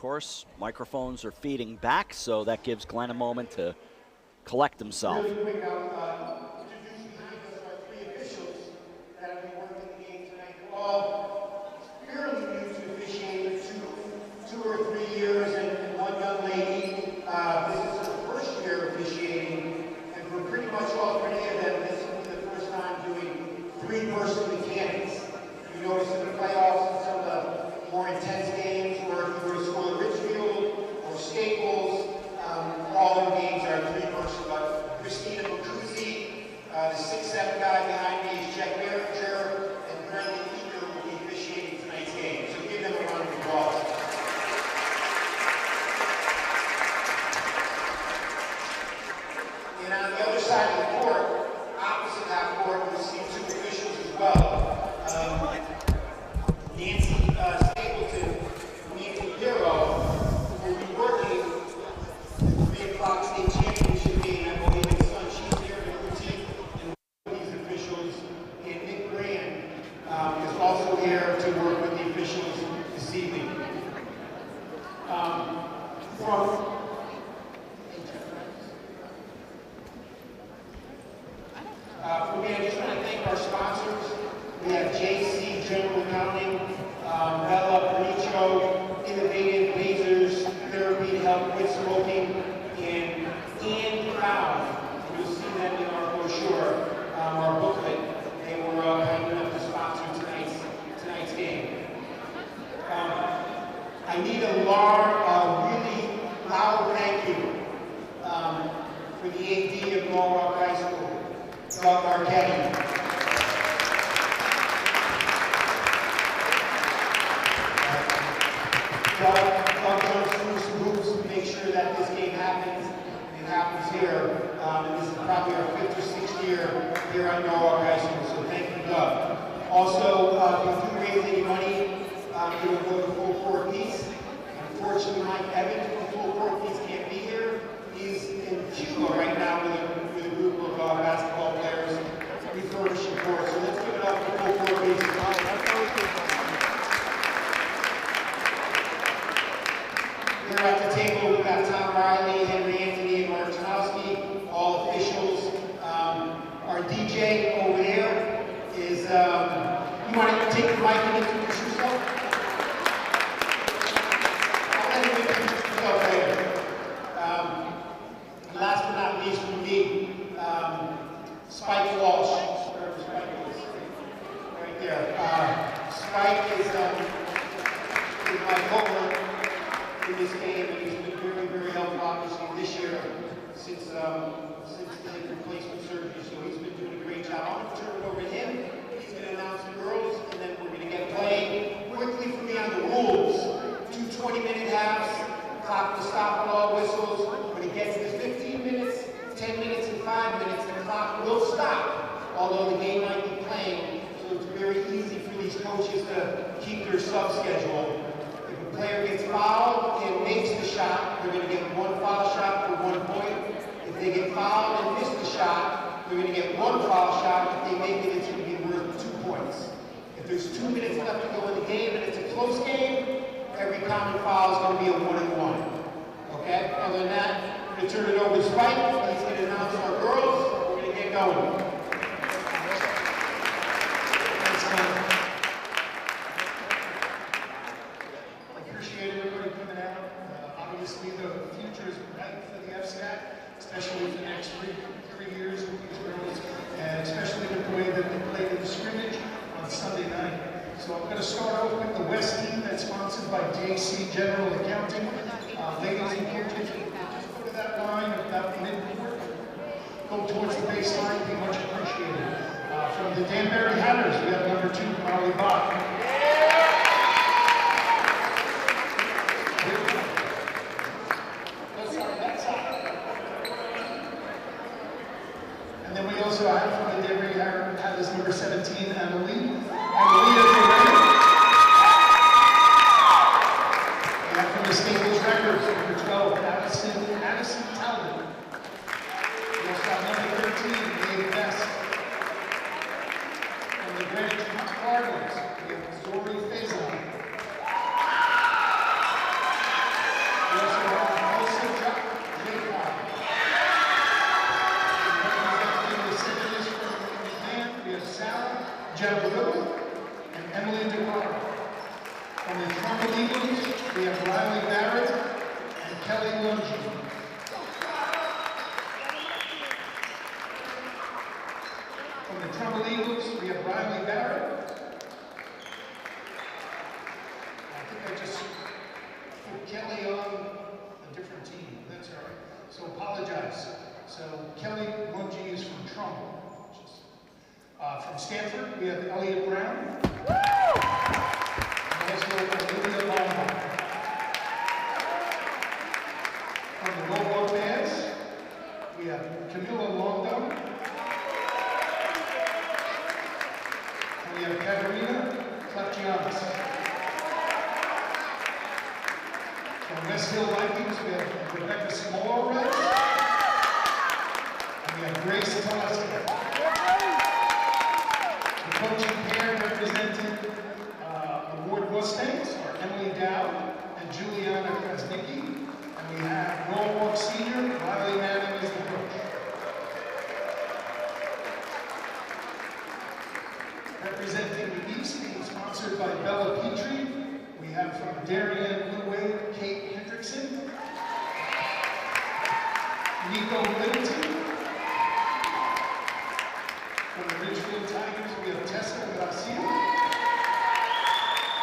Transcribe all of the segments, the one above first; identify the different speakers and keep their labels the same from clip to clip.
Speaker 1: course, microphones are feeding back, so that gives Glenn a moment to collect himself.
Speaker 2: Really quick, I'll introduce behind us our three officials that have been working the game tonight. They're all fairly new to officiating, two or 3 years, and one young lady. This is her first year officiating, and for pretty much all three of them, this will be the first time doing three-person mechanics. You notice in the playoffs and some of the more intense games, or if you were to score Richfield or Staples, all their games are three-person. But Christina Macuzzi, the 6'7" guy behind me is Jack Merringer, and Brendan Eager will be officiating tonight's game. So give them a round of applause. And on the other side of the court, opposite that court, you'll see two officials as well. Nancy Stapleton, Nancy Pirro, will be working the 3 o'clock state championship game. I believe his son, she's there to critique, and one of these officials, and Nick Grant is also here to work with the officials this evening. For me, I just want to thank our sponsors. We have JC General Accounting, Bella Benicio, Innovative Lasers, Therapy to help with smoking, and Ian Crown. You'll see them in our brochure, our booklet. They were kind enough to sponsor tonight's game. I need a really loud thank you for the AD of Norwalk High School, Doug Marquetti. Doug goes through some hoops to make sure that this game happens. It happens here. And this is probably our 5th or 6th year here at Norwalk High School, so thank you, Doug. Also, if you raise any money, you will go to Full Court Peace. Unfortunately, Mike Evans from Full Court Peace can't be here. He's in Cuba right now with a group of basketball players refurbishing courts. So let's give it up for Full Court Peace. Here at the table, we've got Tom Riley, Henry Anthony, and Martinowski, all officials. Our DJ over there is, you want to take the mic and introduce yourself? I'll let him introduce himself later. Last but not least for me, Spike Walsh, wherever Spike is, right there. Spike is my co-worker in this game, and he's been very, very helpful, obviously, this year since the hip replacement surgery. So he's been doing a great job. I'm going to turn it over to him. He's going to announce the girls, and then we're going to get playing. Quickly for me on the rules: 2 20-minute halves, clock will stop with all whistles. When it gets to 15 minutes, 10 minutes, and 5 minutes, the clock will stop, although the game might be playing. So it's very easy for these coaches to keep their sub-schedule. If a player gets fouled and makes the shot, they're going to get 1 foul shot for 1 point. If they get fouled and miss the shot, they're going to get 1 foul shot. If they make it, it's going to be worth 2 points. If there's 2 minutes left to go in the game and it's a close game, every common foul is going to be a 1-and-1. Okay? Other than that, I'm going to turn it over to Spike. He's going to announce our girls. We're going to get going.
Speaker 3: Obviously, the future is bright for the FCIAC, especially for the next three years with these girls, and especially with the way that they played in the scrimmage on Sunday night. So I'm going to start off with the West team that's sponsored by JC General Accounting. Ladies and gentlemen, just go to that line about mid-court. Go towards the baseline, be much appreciated. From the Danbury Hatters, we have number 2, Molly Bach. And then we also have from the Danbury Hatters number 17, Emily. And from the Staples Records, number 12, Addison Talbot. We also have number 13, Dave Best. From the Greenwich Cardinals, we have Zori Faison. Javarilla and Emily DeCarlo. From the Trumbull Eagles, we have Riley Barrett and Kelly Lungi. From the Trumbull Eagles, we have Riley Barrett. I think I just put Kelly on a different team. That's all right. So apologize. So Kelly Lungi is from Trumbull. From Stanford, we have Elliot Brown. From the Roebuck Bears, we have Camilla Londo. And we have Katerina Klapchianis. From West Hill Vikings, we have Rebecca Smallred. And we have Grace Telesco. The coaching pair representing the Ward Mustangs are Emily Dowd and Juliana Krasnicki. And we have Norwalk Senior, Riley Manning is the coach. Representing the East, being sponsored by Bella Petrie, we have from Darien Blue Wave, Kate Hendrickson, Nico Littleton. From the Ridgefield Tigers, we have Tessa Garcia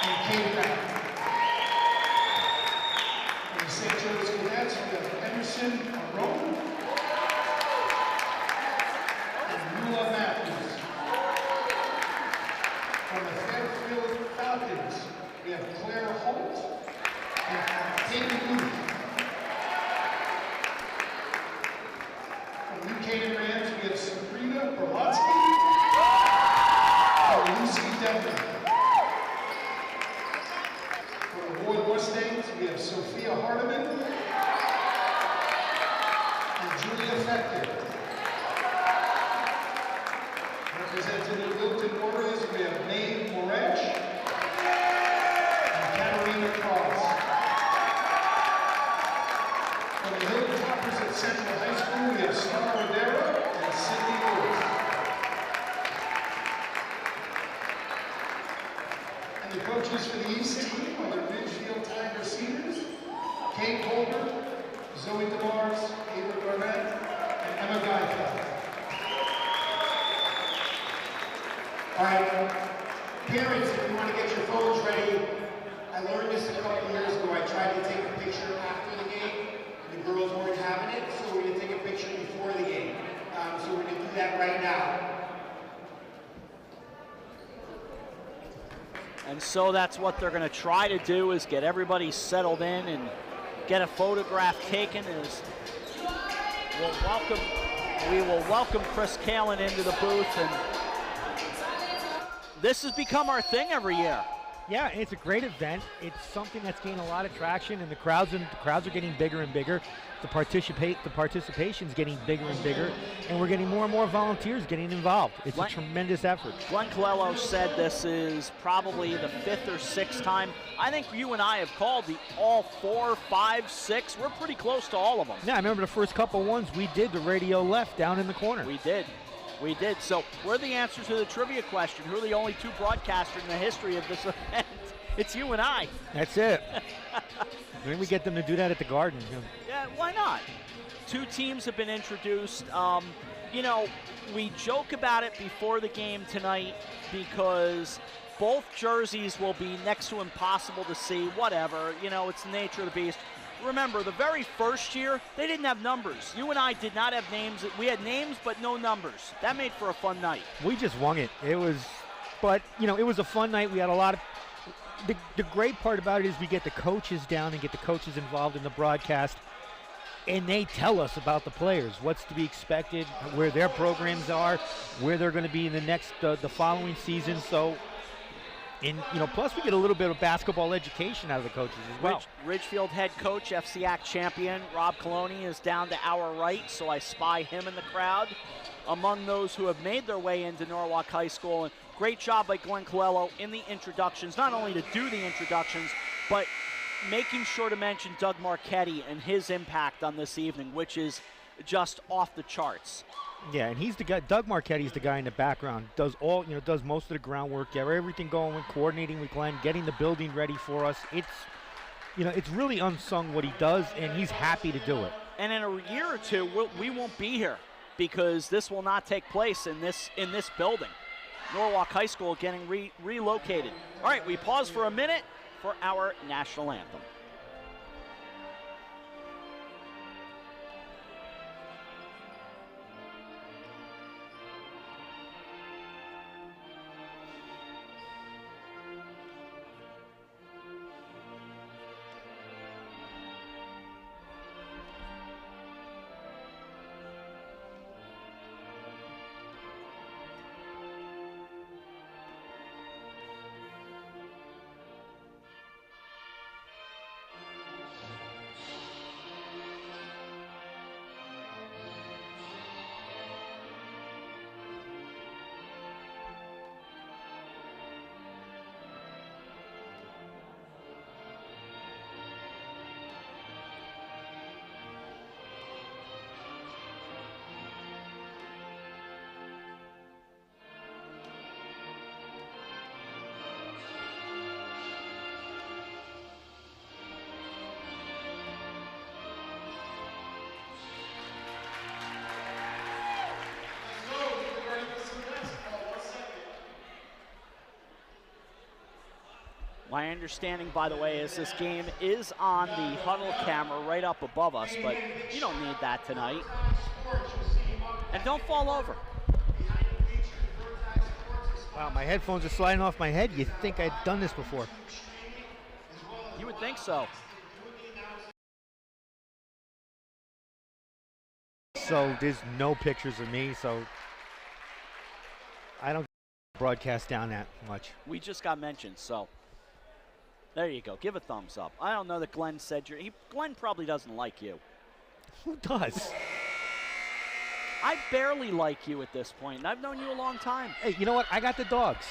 Speaker 3: and Kate Brown. From the St. Joe's Cadets, we have Emerson Arone and Rula Matthews. From the Fairfield Falcons, we have Claire Holt and Katie Booth. From New Canaan Rams, we have Sabrina Berlotsky and Lucy Devlin. From the Ward Mustangs, we have Sophia Hardiman and Julia Fector. Representing the Wilton Warriors, we have Maeve Moresh and Katarina Cross. From the Hilltoppers at Central High School, we have Star Rodera and Sydney Lewis. And the coaches for the East team are the Ridgefield Tiger Seniors, Kate Colbert, Zoe DeMars, Ava Garnett, and Emma Geifeld.
Speaker 2: All right, parents, if you want to get your phones ready, I learned this a couple years ago. I tried to take a picture after the game, and the girls weren't having it, so we're going to take a picture before the game. So we're going to do that right now.
Speaker 1: And so that's what they're going to try to do, is get everybody settled in and get a photograph taken. As we will welcome Chris Kalin into the booth, and this has become our thing every year.
Speaker 4: Yeah, it's a great event. It's something that's gained a lot of traction, and the crowds are getting bigger and bigger. The participation's getting bigger and bigger, and we're getting more and more volunteers getting involved. It's a tremendous effort.
Speaker 1: Glenn Colello said this is probably the 5th or 6th time. I think you and I have called the all 4, 5, 6. We're pretty close to all of them.
Speaker 4: Yeah, I remember the first couple ones we did the radio left down in the corner.
Speaker 1: We did. We did. So we're the answer to the trivia question. Who are the only 2 broadcasters in the history of this event? It's you and I.
Speaker 4: That's it. Maybe we get them to do that at the Garden.
Speaker 1: Yeah, why not? 2 teams have been introduced. You know, we joke about it before the game tonight because both jerseys will be next to impossible to see, whatever. You know, it's the nature of the beast. Remember, the very first year, they didn't have numbers. You and I did not have names. We had names, but no numbers. That made for a fun night.
Speaker 4: We just wung it. It was a fun night. We had a lot of, the great part about it is we get the coaches down and get the coaches involved in the broadcast, and they tell us about the players, what's to be expected, where their programs are, where they're going to be in the following season. So, plus we get a little bit of basketball education out of the coaches as well.
Speaker 1: Ridgefield head coach, FCIAC champion, Rob Coloni is down to our right, so I spy him in the crowd among those who have made their way into Norwalk High School. And great job by Glenn Colello in the introductions, not only to do the introductions, but making sure to mention Doug Marchetti and his impact on this evening, which is just off the charts.
Speaker 4: Yeah, and he's the guy. Doug Marchetti's the guy in the background. Does all, does most of the groundwork. Get everything going, coordinating with Glenn, getting the building ready for us. It's really unsung what he does, and he's happy to do it.
Speaker 1: And in a year or two, we won't be here because this will not take place in this building. Norwalk High School getting relocated. All right, we pause for a minute for our national anthem. My understanding, by the way, is this game is on the huddle camera right up above us, but you don't need that tonight. And don't fall over.
Speaker 4: Wow, my headphones are sliding off my head. You'd think I'd done this before.
Speaker 1: You would think so.
Speaker 4: So there's no pictures of me, so I don't broadcast down that much.
Speaker 1: We just got mentioned, so there you go. Give a thumbs up. I don't know that Glenn said Glenn probably doesn't like you.
Speaker 4: Who does?
Speaker 1: I barely like you at this point, and I've known you a long time.
Speaker 4: Hey, you know what? I got the dogs,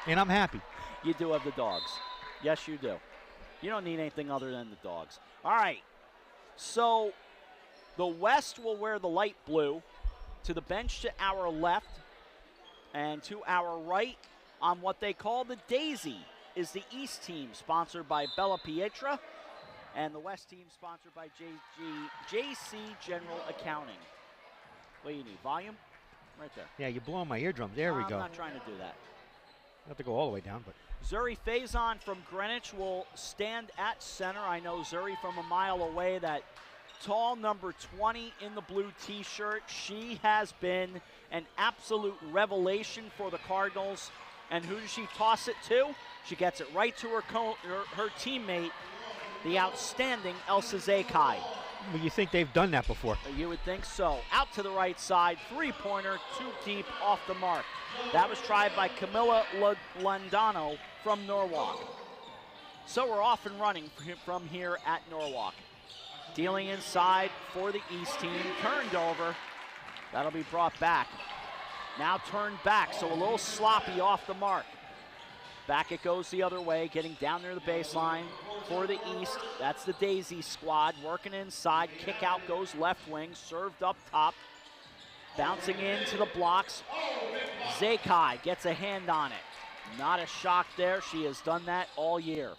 Speaker 4: and I'm happy.
Speaker 1: You do have the dogs. Yes, you do. You don't need anything other than the dogs. All right. So the West will wear the light blue. To the bench to our left and to our right on what they call the Daisy is the East team, sponsored by Bella Pietra, and the West team sponsored by JC General Accounting. What do you need? Volume? Right there.
Speaker 4: Yeah, you're blowing my eardrums. There we go.
Speaker 1: I'm not trying to do that.
Speaker 4: I have to go all the way down, but.
Speaker 1: Zuri Faison from Greenwich will stand at center. I know Zuri from a mile away, that tall number 20 in the blue t-shirt. She has been an absolute revelation for the Cardinals. And who does she toss it to? She gets it right to her teammate, the outstanding Elsa Zakai.
Speaker 4: Well, you think they've done that before?
Speaker 1: You would think so. Out to the right side, three-pointer, too deep, off the mark. That was tried by Camilla Landano from Norwalk. So we're off and running from here at Norwalk. Dealing inside for the East team, turned over. That'll be brought back. Now turned back, so a little sloppy off the mark. Back it goes the other way, getting down near the baseline for the East. That's the Daisy squad, working inside. Kick out goes left wing, served up top. Bouncing into the blocks. Zakai gets a hand on it. Not a shock there. She has done that all year.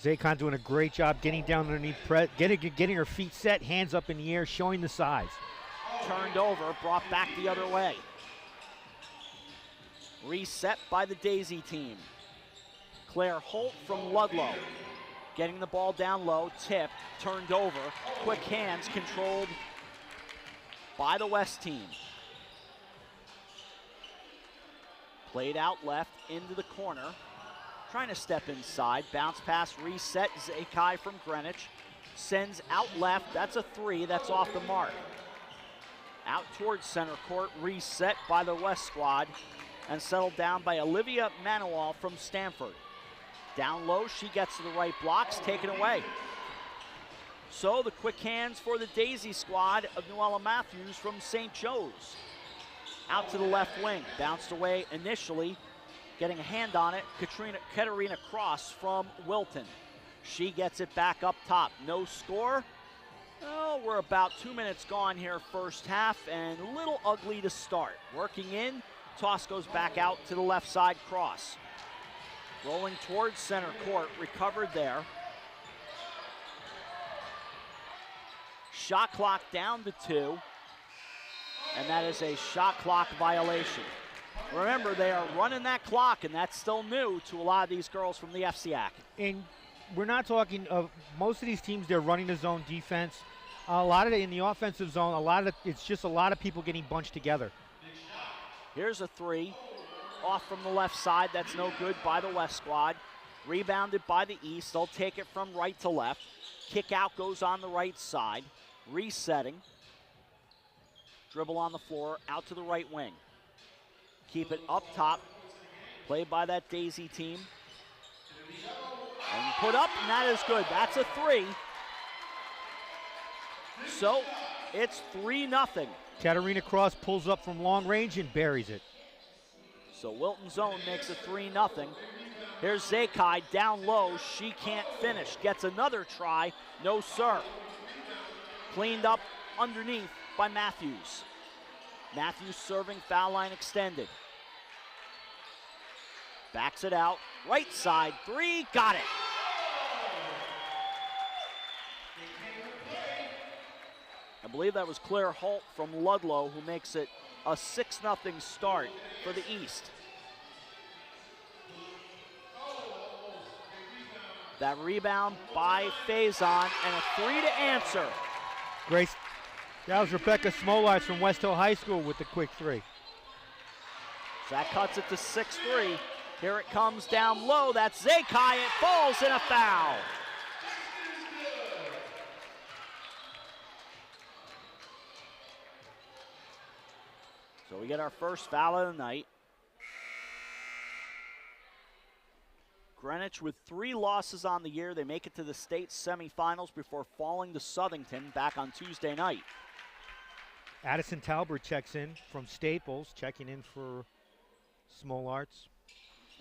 Speaker 4: Zakai doing a great job getting down underneath, getting her feet set, hands up in the air, showing the size.
Speaker 1: Turned over, brought back the other way. Reset by the Daisy team. Claire Holt from Ludlow. Getting the ball down low, tipped, turned over. Quick hands controlled by the West team. Played out left into the corner. Trying to step inside. Bounce pass, reset. Zakai from Greenwich. Sends out left. That's a three. That's off the mark. Out towards center court. Reset by the West squad. And settled down by Olivia Manuel from Stanford. Down low, she gets to the right blocks, taken away. So the quick hands for the Daisy squad of Noella Matthews from St. Joe's. Out to the left wing, bounced away initially, getting a hand on it, Katerina Cross from Wilton. She gets it back up top, no score. Well, we're about 2 minutes gone here, first half, and a little ugly to start. Working in, toss goes back out to the left side cross. Rolling towards center court, recovered there. Shot clock down to 2, and that is a shot clock violation. Remember, they are running that clock, and that's still new to a lot of these girls from the FCIAC.
Speaker 4: And we're not talking of most of these teams, they're running the zone defense. A lot of it in the offensive zone, it's just a lot of people getting bunched together.
Speaker 1: Here's a 3 off from the left side. That's no good by the West squad. Rebounded by the East. They'll take it from right to left. Kick out goes on the right side. Resetting. Dribble on the floor, out to the right wing. Keep it up top. Played by that Daisy team. And put up, and that is good. That's a 3. So it's 3-0.
Speaker 4: Katarina Cross pulls up from long range and buries it.
Speaker 1: So Wilton Zone makes it 3-0. Here's Zakai down low. She can't finish. Gets another try. No, sir. Cleaned up underneath by Matthews. Matthews serving, foul line extended. Backs it out. Right side, 3. Got it. I believe that was Claire Holt from Ludlow who makes it a 6-0 start for the East. That rebound by Faison and a 3 to answer.
Speaker 4: Grace, that was Rebecca Smolars from West Hill High School with the quick 3.
Speaker 1: That cuts it to 6-3. Here it comes down low. That's Zakai. It falls in a foul. So we get our first foul of the night. Greenwich with 3 losses on the year. They make it to the state semifinals before falling to Southington back on Tuesday night.
Speaker 4: Addison Talbert checks in from Staples, checking in for Smolarts.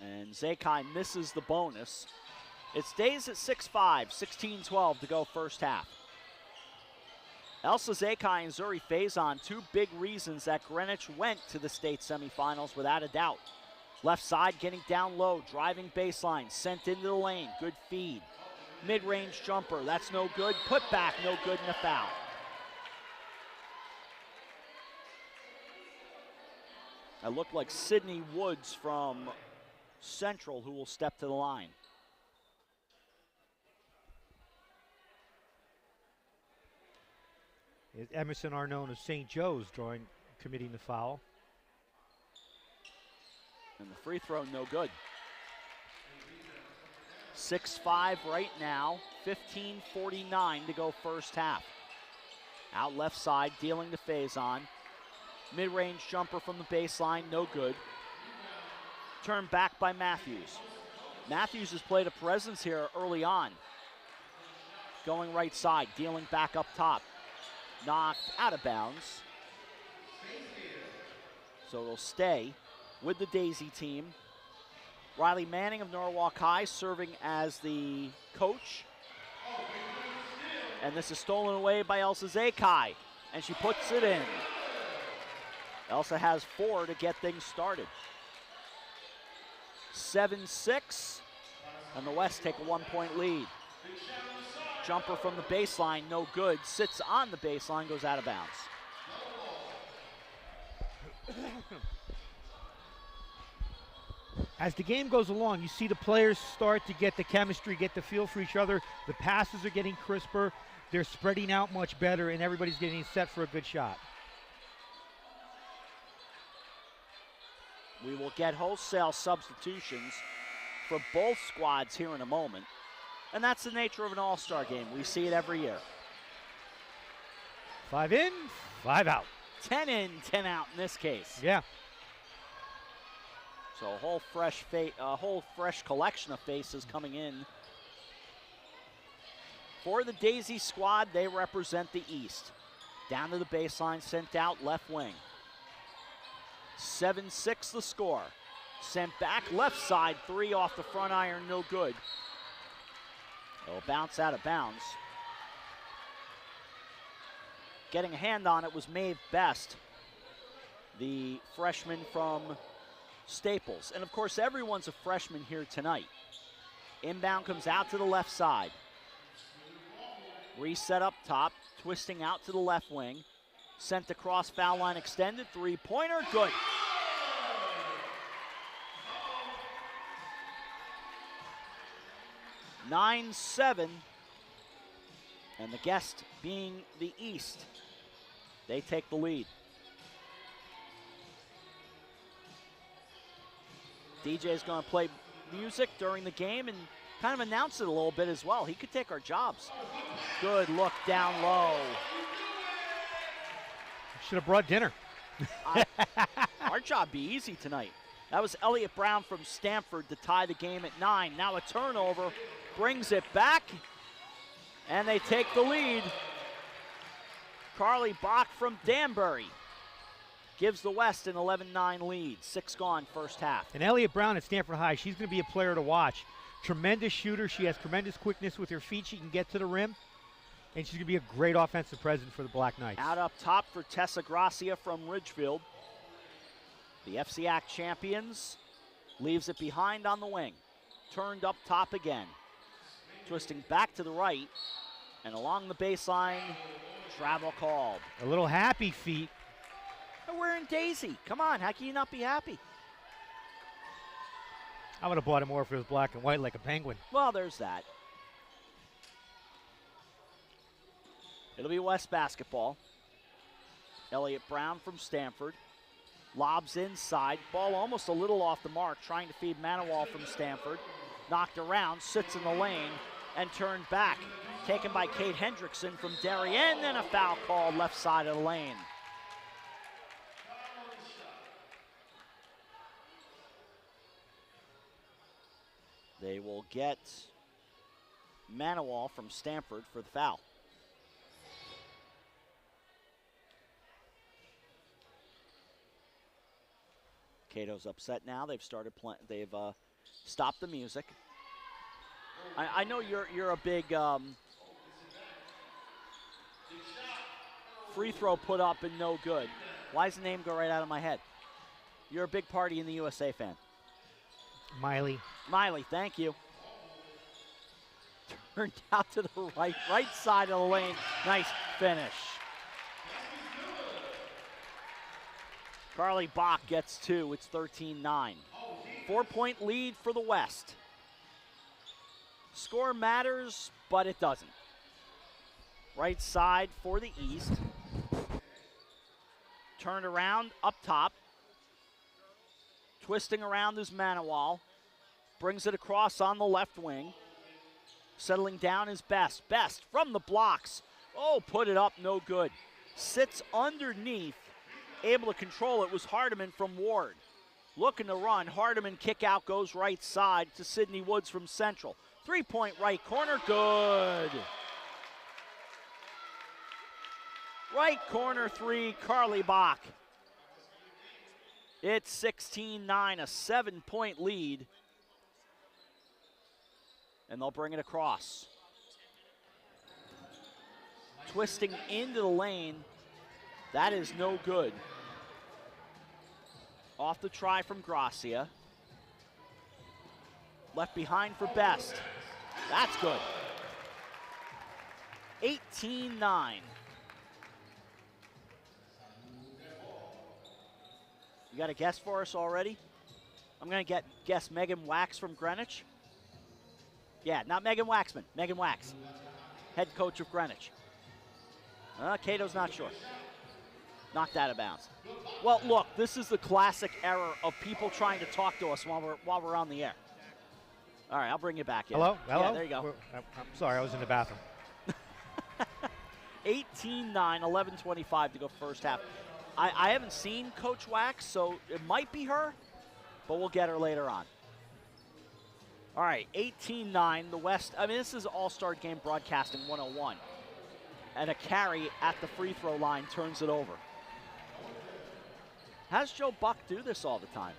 Speaker 1: And Zakai misses the bonus. It stays at 6-5, 16-12 to go first half. Elsa Zakai and Zuri Faison, 2 big reasons that Greenwich went to the state semifinals without a doubt. Left side getting down low, driving baseline, sent into the lane, good feed. Mid-range jumper, that's no good. Put back, no good, and a foul. That looked like Sydney Woods from Central who will step to the line.
Speaker 4: Emerson Arnone of St. Joe's committing the foul.
Speaker 1: And the free throw, no good. 6-5 right now, 15:49 to go first half. Out left side, dealing to Faison. Mid-range jumper from the baseline, no good. Turned back by Matthews. Matthews has played a presence here early on. Going right side, dealing back up top. Knocked out of bounds. So it'll stay with the Daisy team. Riley Manning of Norwalk High serving as the coach. And this is stolen away by Elsa Zakai, and she puts it in. Elsa has 4 to get things started. 7-6, and the West take a 1-point lead. Jumper from the baseline, no good. Sits on the baseline, goes out of bounds.
Speaker 4: As the game goes along, you see the players start to get the chemistry, get the feel for each other. The passes are getting crisper. They're spreading out much better, and everybody's getting set for a good shot.
Speaker 1: We will get wholesale substitutions for both squads here in a moment. And that's the nature of an all-star game. We see it every year.
Speaker 4: 5 in, 5 out.
Speaker 1: 10 in, 10 out in this case.
Speaker 4: Yeah.
Speaker 1: So a whole fresh collection of faces coming in. For the Daisy squad, they represent the East. Down to the baseline, sent out left wing. 7-6 the score. Sent back left side, 3 off the front iron, no good. It'll bounce out of bounds. getting a hand on it was Maeve Best, the freshman from Staples. And of course, everyone's a freshman here tonight. Inbound comes out to the left side. Reset up top, twisting out to the left wing. Sent across, foul line extended, three-pointer, good. (9-7), and the guest being the East. They take the lead. DJ's going to play music during the game and kind of announce it a little bit as well. He could take our jobs. Good look down low.
Speaker 4: Should have brought dinner.
Speaker 1: Our job be easy tonight. That was Elliott Brown from Stanford to tie the game at 9. Now a turnover brings it back, and they take the lead. Carly Bach from Danbury gives the West an 11-9 lead. 6 gone first half.
Speaker 4: And Elliott Brown at Stanford High, she's going to be a player to watch. Tremendous shooter. She has tremendous quickness with her feet. She can get to the rim. And she's going to be a great offensive presence for the Black Knights.
Speaker 1: Out up top for Tessa Gracia from Ridgefield. The FCIAC champions leaves it behind on the wing. Turned up top again. Twisting back to the right. And along the baseline, travel called.
Speaker 4: A little happy feet.
Speaker 1: We're wearing Daisy. Come on, how can you not be happy?
Speaker 4: I would have bought it more if it was black and white like a penguin.
Speaker 1: Well, there's that. It'll be West basketball. Elliott Brown from Stanford. Lobs inside. Ball almost a little off the mark, trying to feed Manawal from Stanford. Knocked around, sits in the lane, and turned back. Taken by Kate Hendrickson from Darien, and a foul called left side of the lane. They will get Manawal from Stanford for the foul. Cato's upset now. They've started playing. They've stopped the music. I know you're a big free throw put up and no good. Why does the name go right out of my head? You're a big Party in the USA fan.
Speaker 4: Miley.
Speaker 1: Miley, thank you. Turned out to the right side of the lane. Nice finish. Carly Bach gets 2. It's 13-9. 4-point lead for the West. Score matters, but it doesn't. Right side for the East. Turned around up top. Twisting around is Manawal. Brings it across on the left wing. Settling down is Best. Best from the blocks. Oh, put it up, no good. Sits underneath. Able to control it was Hardiman from Ward. Looking to run. Hardiman kick out goes right side to Sydney Woods from Central. 3-point right corner, good. Right corner 3, Carly Bach. It's 16-9, a 7-point lead. And they'll bring it across. Twisting into the lane. That is no good. Off the try from Gracia. Left behind for Best. That's good. 18-9. You got a guess for us already? I'm going to guess Megan Wax from Greenwich. Yeah, not Megan Waxman. Megan Wax, head coach of Greenwich. Cato's not sure. Knocked out of bounds. Well, look, this is the classic error of people trying to talk to us while we're on the air. All right, I'll bring you back in.
Speaker 4: Hello?
Speaker 1: Yeah, there you go.
Speaker 4: I'm sorry, I was in the bathroom.
Speaker 1: 18-9, 11:25 to go first half. I haven't seen Coach Wax, so it might be her, but we'll get her later on. All right, 18-9, the West. I mean, this is All-Star Game Broadcasting 101. And a carry at the free throw line turns it over. How does Joe Buck do this all the time?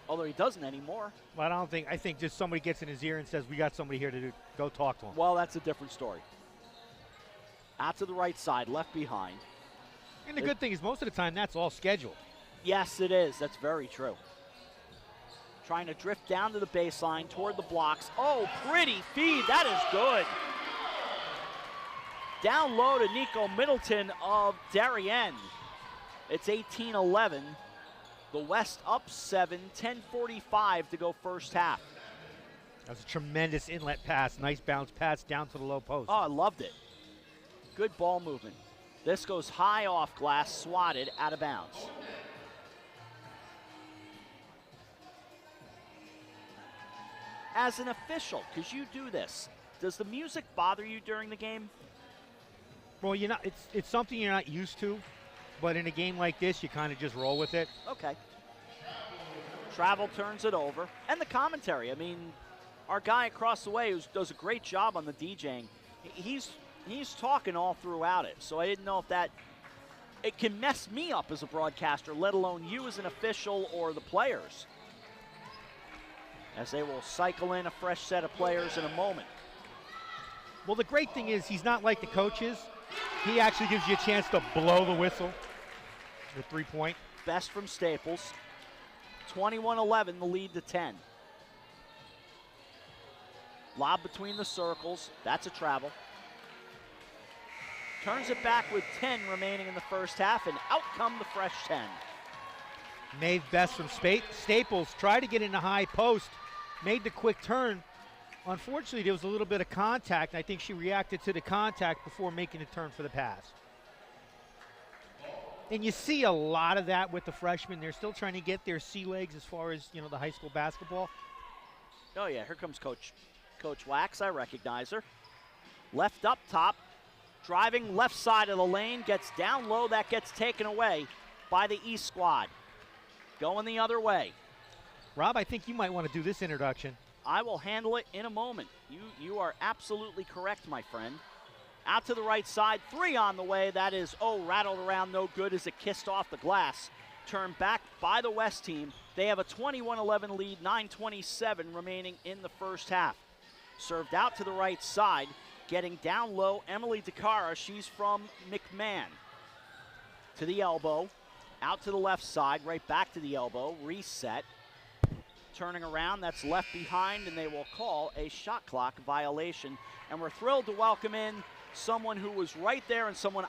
Speaker 1: Although he doesn't anymore.
Speaker 4: Well, I think just somebody gets in his ear and says, we got somebody here to go talk to him.
Speaker 1: Well, that's a different story. Out to the right side, left behind.
Speaker 4: And the good thing is most of the time that's all scheduled.
Speaker 1: Yes, it is. That's very true. Trying to drift down to the baseline toward the blocks. Oh, pretty feed. That is good. Down low to Nico Middleton of Darien. It's 18-11. The West up 7, 10:45 to go first half.
Speaker 4: That was a tremendous inlet pass. Nice bounce pass down to the low post.
Speaker 1: Oh, I loved it. Good ball movement. This goes high off glass, swatted out of bounds. As an official, because you do this, does the music bother you during the game?
Speaker 4: Well, it's something you're not used to, but in a game like this, you kind of just roll with it.
Speaker 1: Okay. Travel turns it over. And the commentary. I mean, our guy across the way who does a great job on the DJing, he's talking all throughout it. So I didn't know if it can mess me up as a broadcaster, let alone you as an official or the players. As they will cycle in a fresh set of players in a moment.
Speaker 4: Well, the great thing is he's not like the coaches. He actually gives you a chance to blow the whistle with 3-point.
Speaker 1: Best from Staples. 21-11, the lead to 10. Lob between the circles. That's a travel. Turns it back with 10 remaining in the first half, and out come the fresh 10.
Speaker 4: Maeve Best from Staples tried to get in the high post, made the quick turn. Unfortunately, there was a little bit of contact, and I think she reacted to the contact before making the turn for the pass. And you see a lot of that with the freshmen. They're still trying to get their sea legs as far as, the high school basketball.
Speaker 1: Oh, yeah, here comes Coach Wax. I recognize her. Left up top, driving left side of the lane, gets down low. That gets taken away by the East squad. Going the other way.
Speaker 4: Rob, I think you might want to do this introduction.
Speaker 1: I will handle it in a moment. You are absolutely correct, my friend. Out to the right side, 3 on the way. That is, rattled around, no good as it kissed off the glass. Turned back by the West team. They have a 21-11 lead, 9:27 remaining in the first half. Served out to the right side, getting down low, Emily DeCara. She's from McMahon. To the elbow, out to the left side, right back to the elbow, reset. Turning around, that's left behind, and they will call a shot clock violation. And we're thrilled to welcome in someone who was right there and someone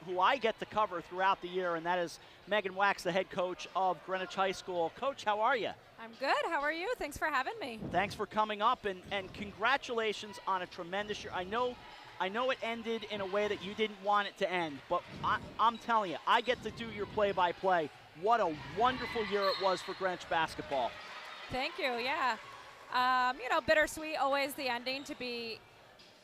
Speaker 1: who I get to cover throughout the year, and that is Megan Wax, the head coach of Greenwich High School. Coach, how are you?
Speaker 5: I'm good. How are you? Thanks for having me.
Speaker 1: Thanks for coming up, and congratulations on a tremendous year. I know it ended in a way that you didn't want it to end, but I'm telling you, I get to do your play-by-play. What a wonderful year it was for Greenwich basketball.
Speaker 5: Thank you, yeah. Bittersweet, always the ending to be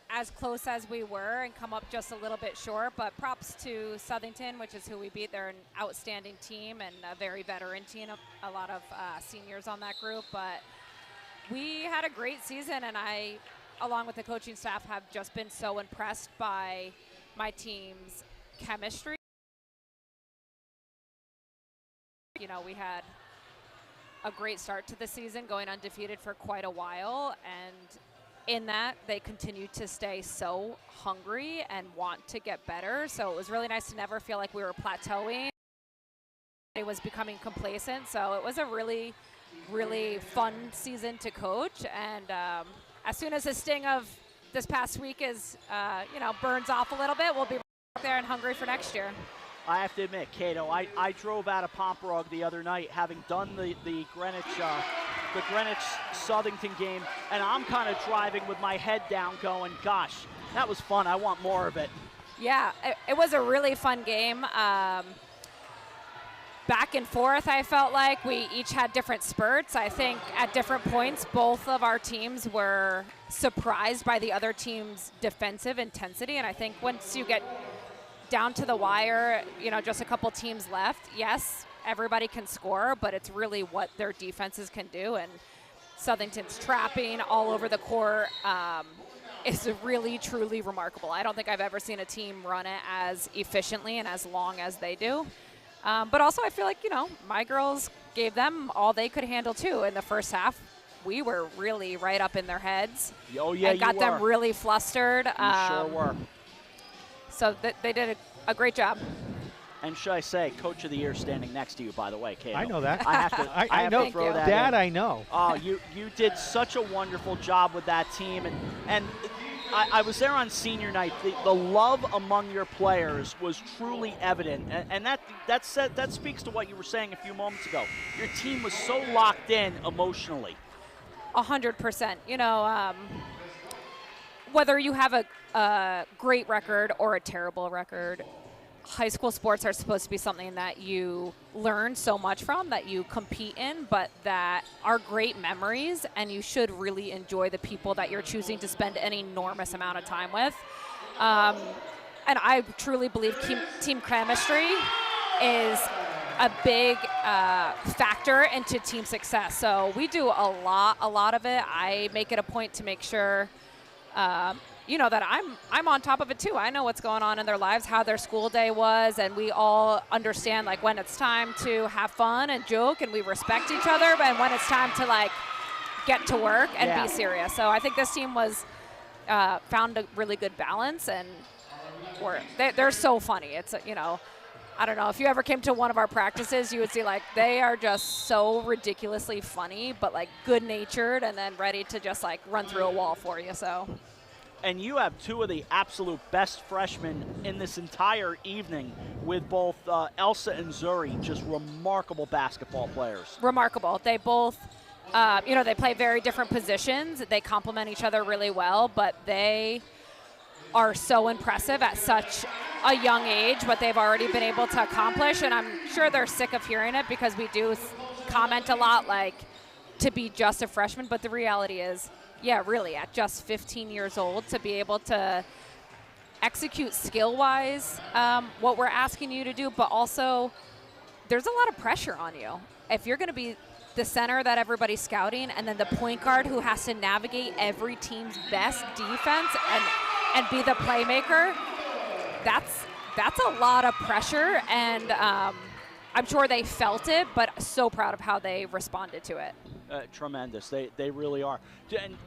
Speaker 5: as close as we were and come up just a little bit short, but props to Southington, which is who we beat. They're an outstanding team and a very veteran team, a lot of seniors on that group, but we had a great season, and I, along with the coaching staff, have just been so impressed by my team's chemistry. We had a great start to the season, going undefeated for quite a while, and in that, they continue to stay so hungry and want to get better. So it was really nice to never feel like we were plateauing. It was becoming complacent. So it was a really, really fun season to coach. And as soon as the sting of this past week is, burns off a little bit, we'll be back there and hungry for next year.
Speaker 1: I have to admit, Cato, I drove out of Pomperog the other night, having done the Greenwich Southington game, and I'm kind of driving with my head down going, gosh, that was fun. I want more of it.
Speaker 5: Yeah, it was a really fun game. Back and forth, I felt like. We each had different spurts. I think at different points, both of our teams were surprised by the other team's defensive intensity, and I think once you get down to the wire, just a couple teams left. Yes, everybody can score, but it's really what their defenses can do. And Southington's trapping all over the court is really, truly remarkable. I don't think I've ever seen a team run it as efficiently and as long as they do. But also I feel like, my girls gave them all they could handle too. In the first half, we were really right up in their heads.
Speaker 1: Oh, yeah,
Speaker 5: and got them really flustered.
Speaker 1: You sure were.
Speaker 5: So they did a great job.
Speaker 1: And should I say, Coach of the Year standing next to you, by the way, Cato.
Speaker 4: I know that.
Speaker 1: I have to, I have
Speaker 4: know.
Speaker 1: to throw that
Speaker 4: That
Speaker 1: in.
Speaker 4: I know.
Speaker 1: Oh, you did such a wonderful job with that team. And I was there on senior night. The love among your players was truly evident. And that speaks to what you were saying a few moments ago. Your team was so locked in emotionally.
Speaker 5: 100%. You know, whether you have a great record or a terrible record, high school sports are supposed to be something that you learn so much from, that you compete in, but that are great memories, and you should really enjoy the people that you're choosing to spend an enormous amount of time with. And I truly believe team chemistry is a big factor into team success. So we do a lot of it. I make it a point to make sure that I'm on top of it too. I know what's going on in their lives, how their school day was, and we all understand like when it's time to have fun and joke, and we respect each other, and when it's time to like get to work and be serious. So I think this team was found a really good balance, and they're so funny. It's I don't know, if you ever came to one of our practices, you would see like they are just so ridiculously funny, but like good-natured, and then ready to just like run through a wall for you. So.
Speaker 1: And you have two of the absolute best freshmen in this entire evening with both Elsa and Zuri, just remarkable basketball players.
Speaker 5: Remarkable. They both, they play very different positions. They complement each other really well, but they are so impressive at such a young age, what they've already been able to accomplish. And I'm sure they're sick of hearing it because we do comment a lot like to be just a freshman, but the reality is, yeah, really, at just 15 years old, to be able to execute skill-wise what we're asking you to do, but also there's a lot of pressure on you. If you're going to be the center that everybody's scouting, and then the point guard who has to navigate every team's best defense and be the playmaker, that's a lot of pressure, and I'm sure they felt it, but so proud of how they responded to it.
Speaker 1: Tremendous. They really are.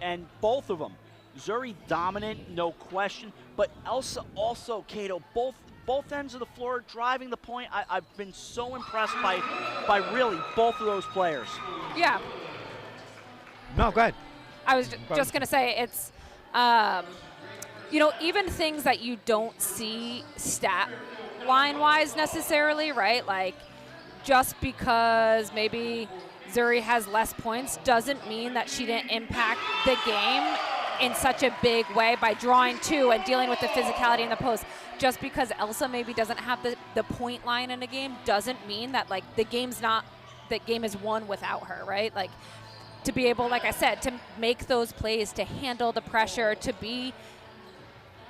Speaker 1: And both of them, Zuri dominant, no question, but Elsa also, Cato, both ends of the floor, driving the point. I've been so impressed by really both of those players.
Speaker 5: Yeah.
Speaker 4: No, go ahead.
Speaker 5: I was just going to say it's, even things that you don't see stat line-wise necessarily, right? Like just because maybe Zuri has less points doesn't mean that she didn't impact the game in such a big way by drawing two and dealing with the physicality in the post. Just because Elsa maybe doesn't have the point line in a game doesn't mean that like the game is won without her, right? Like to be able, like I said, to make those plays, to handle the pressure, to be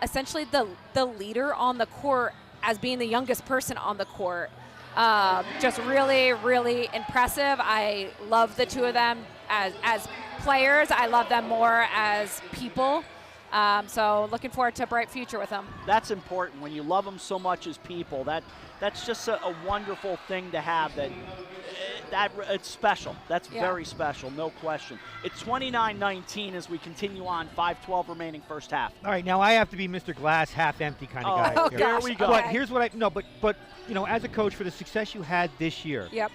Speaker 5: essentially the leader on the court as being the youngest person on the court. Just really, really impressive. I love the two of them as players. I love them more as people. So looking forward to a bright future with them.
Speaker 1: That's important. When you love them so much as people, that's just a wonderful thing to have. That it's special. That's very special, no question. It's 29-19 as we continue on. 5:12 remaining first half.
Speaker 4: All right, now I have to be Mr. Glass half empty kind of guy.
Speaker 5: Oh,
Speaker 4: here.
Speaker 5: gosh.
Speaker 1: Here we go.
Speaker 4: But here's what but as a coach, for the success you had this year,
Speaker 5: Yep.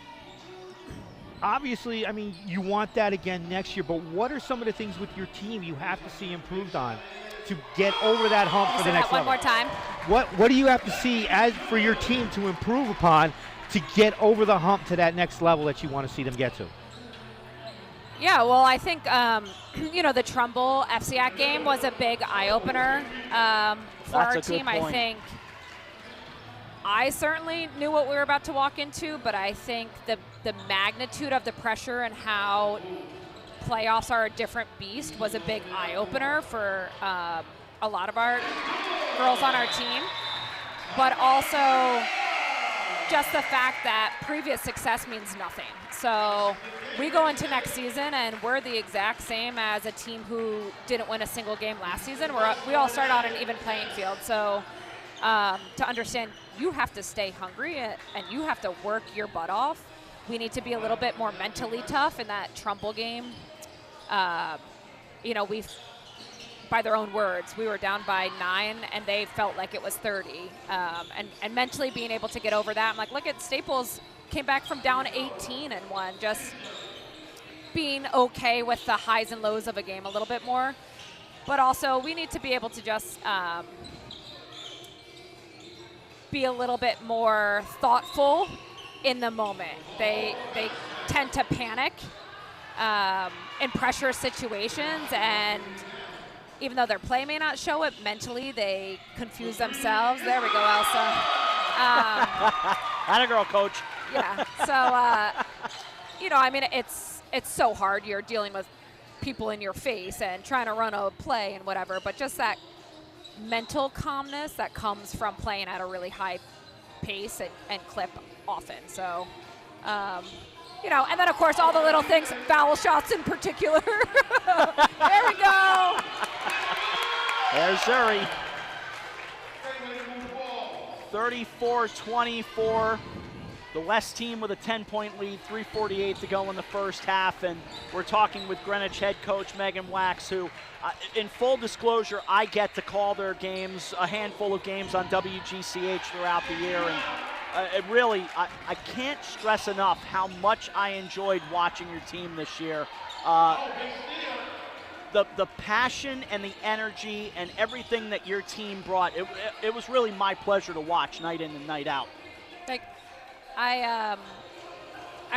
Speaker 4: obviously, I mean, you want that again next year, but what are some of the things with your team you have to see improved on to get over that hump for the next
Speaker 5: one
Speaker 4: level?
Speaker 5: more time.
Speaker 4: What do you have to see as for your team to improve upon to get over the hump to that next level that you want to see them get to?
Speaker 5: Yeah, well, I think, the Trumbull FCIAC game was a big eye-opener for our team. I think I certainly knew what we were about to walk into, but I think the magnitude of the pressure and how playoffs are a different beast was a big eye-opener for a lot of our girls on our team. But also just the fact that previous success means nothing. So we go into next season and we're the exact same as a team who didn't win a single game last season. We all start on an even playing field. So to understand, you have to stay hungry and you have to work your butt off. We need to be a little bit more mentally tough in that Trumbull game. We've by their own words, we were down by 9 and they felt like it was 30. And mentally being able to get over that, I'm like, look at Staples came back from down 18 and won. Just being okay with the highs and lows of a game a little bit more. But also we need to be able to just be a little bit more thoughtful in the moment. They tend to panic in pressure situations, and even though their play may not show it, mentally they confuse themselves. There we go, Elsa.
Speaker 1: Atta girl, coach.
Speaker 5: Yeah, so, you know, I mean, it's so hard. You're dealing with people in your face and trying to run a play and whatever, but just that mental calmness that comes from playing at a really high pace and clip often. So, you know, and then, of course, all the little things, foul shots in particular. There we go.
Speaker 1: There's Zuri. 34-24. The West team with a 10-point lead, 3:48 to go in the first half, and we're talking with Greenwich head coach Megan Wax, who, in full disclosure, I get to call their games, a handful of games on WGCH throughout the year, and it really, I can't stress enough how much I enjoyed watching your team this year. The passion and the energy and everything that your team brought, it was really my pleasure to watch night in and night out.
Speaker 5: Like, I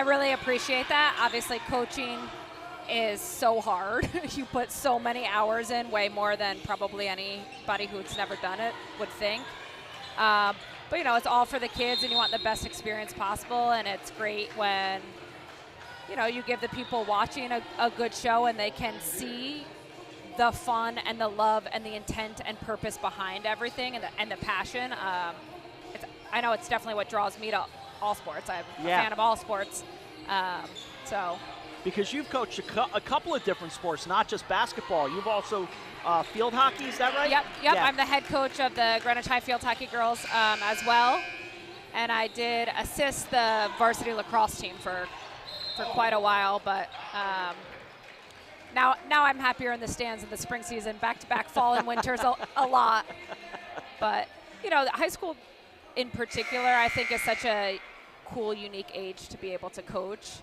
Speaker 5: really appreciate that. Obviously, coaching is so hard. You put so many hours in, way more than probably anybody who's never done it would think. But, you know, it's all for the kids, and you want the best experience possible, and it's great when, you know, you give the people watching a good show and they can see the fun and the love and the intent and purpose behind everything and the passion. I know it's definitely what draws me to all sports. I'm a fan of all sports. So.
Speaker 1: Because you've coached a couple of different sports, not just basketball. You've also field hockey, is that right?
Speaker 5: Yep.
Speaker 1: Yeah.
Speaker 5: I'm the head coach of the Greenwich High Field Hockey Girls as well. And I did assist the varsity lacrosse team for quite a while, but now I'm happier in the stands in the spring season, back-to-back fall and winters a lot. But, you know, the high school in particular, I think, is such a cool, unique age to be able to coach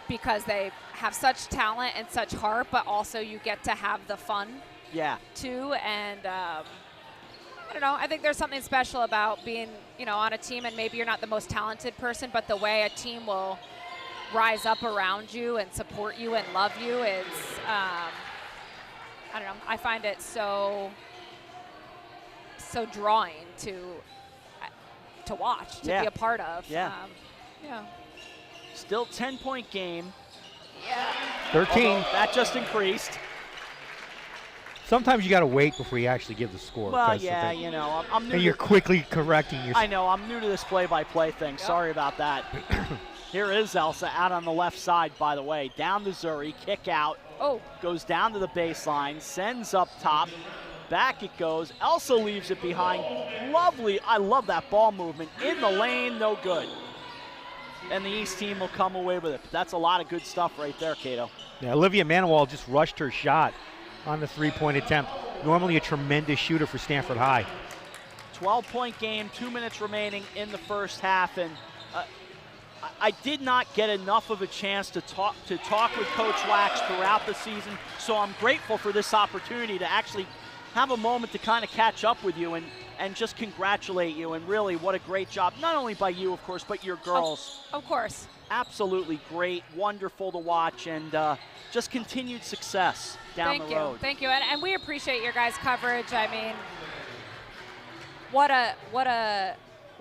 Speaker 5: because they have such talent and such heart, but also you get to have the fun too. And I don't know, I think there's something special about being, you know, on a team, and maybe you're not the most talented person, but the way a team will rise up around you and support you and love you is, I don't know, I find it so drawing to watch, to be a part of.
Speaker 1: Yeah. Still 10-point game.
Speaker 5: Yeah.
Speaker 4: 13.
Speaker 1: Although that just increased.
Speaker 4: Sometimes you got to wait before you actually give the score.
Speaker 1: Well, yeah, you know, I'm new.
Speaker 4: And you're quickly correcting yourself.
Speaker 1: I know, I'm new to this play-by-play thing. Yep. Sorry about that. Here is Elsa out on the left side, by the way. Down to Zuri, kick out.
Speaker 5: Oh.
Speaker 1: Goes down to the baseline, sends up top. Back it goes. Elsa leaves it behind. Lovely. I love that ball movement. In the lane, no good. And the East team will come away with it. But that's a lot of good stuff right there, Cato.
Speaker 4: Yeah, Olivia Manuel just rushed her shot on the three-point attempt. Normally a tremendous shooter for Stanford High.
Speaker 1: 12-point game, 2 minutes remaining in the first half, and I did not get enough of a chance to talk with Coach Wax throughout the season, so I'm grateful for this opportunity to actually have a moment to kind of catch up with you and just congratulate you, and really what a great job, not only by you, of course, but your girls.
Speaker 5: Of course.
Speaker 1: Absolutely great, wonderful to watch, and just continued success down the road.
Speaker 5: Thank you, and we appreciate your guys' coverage. I mean, what a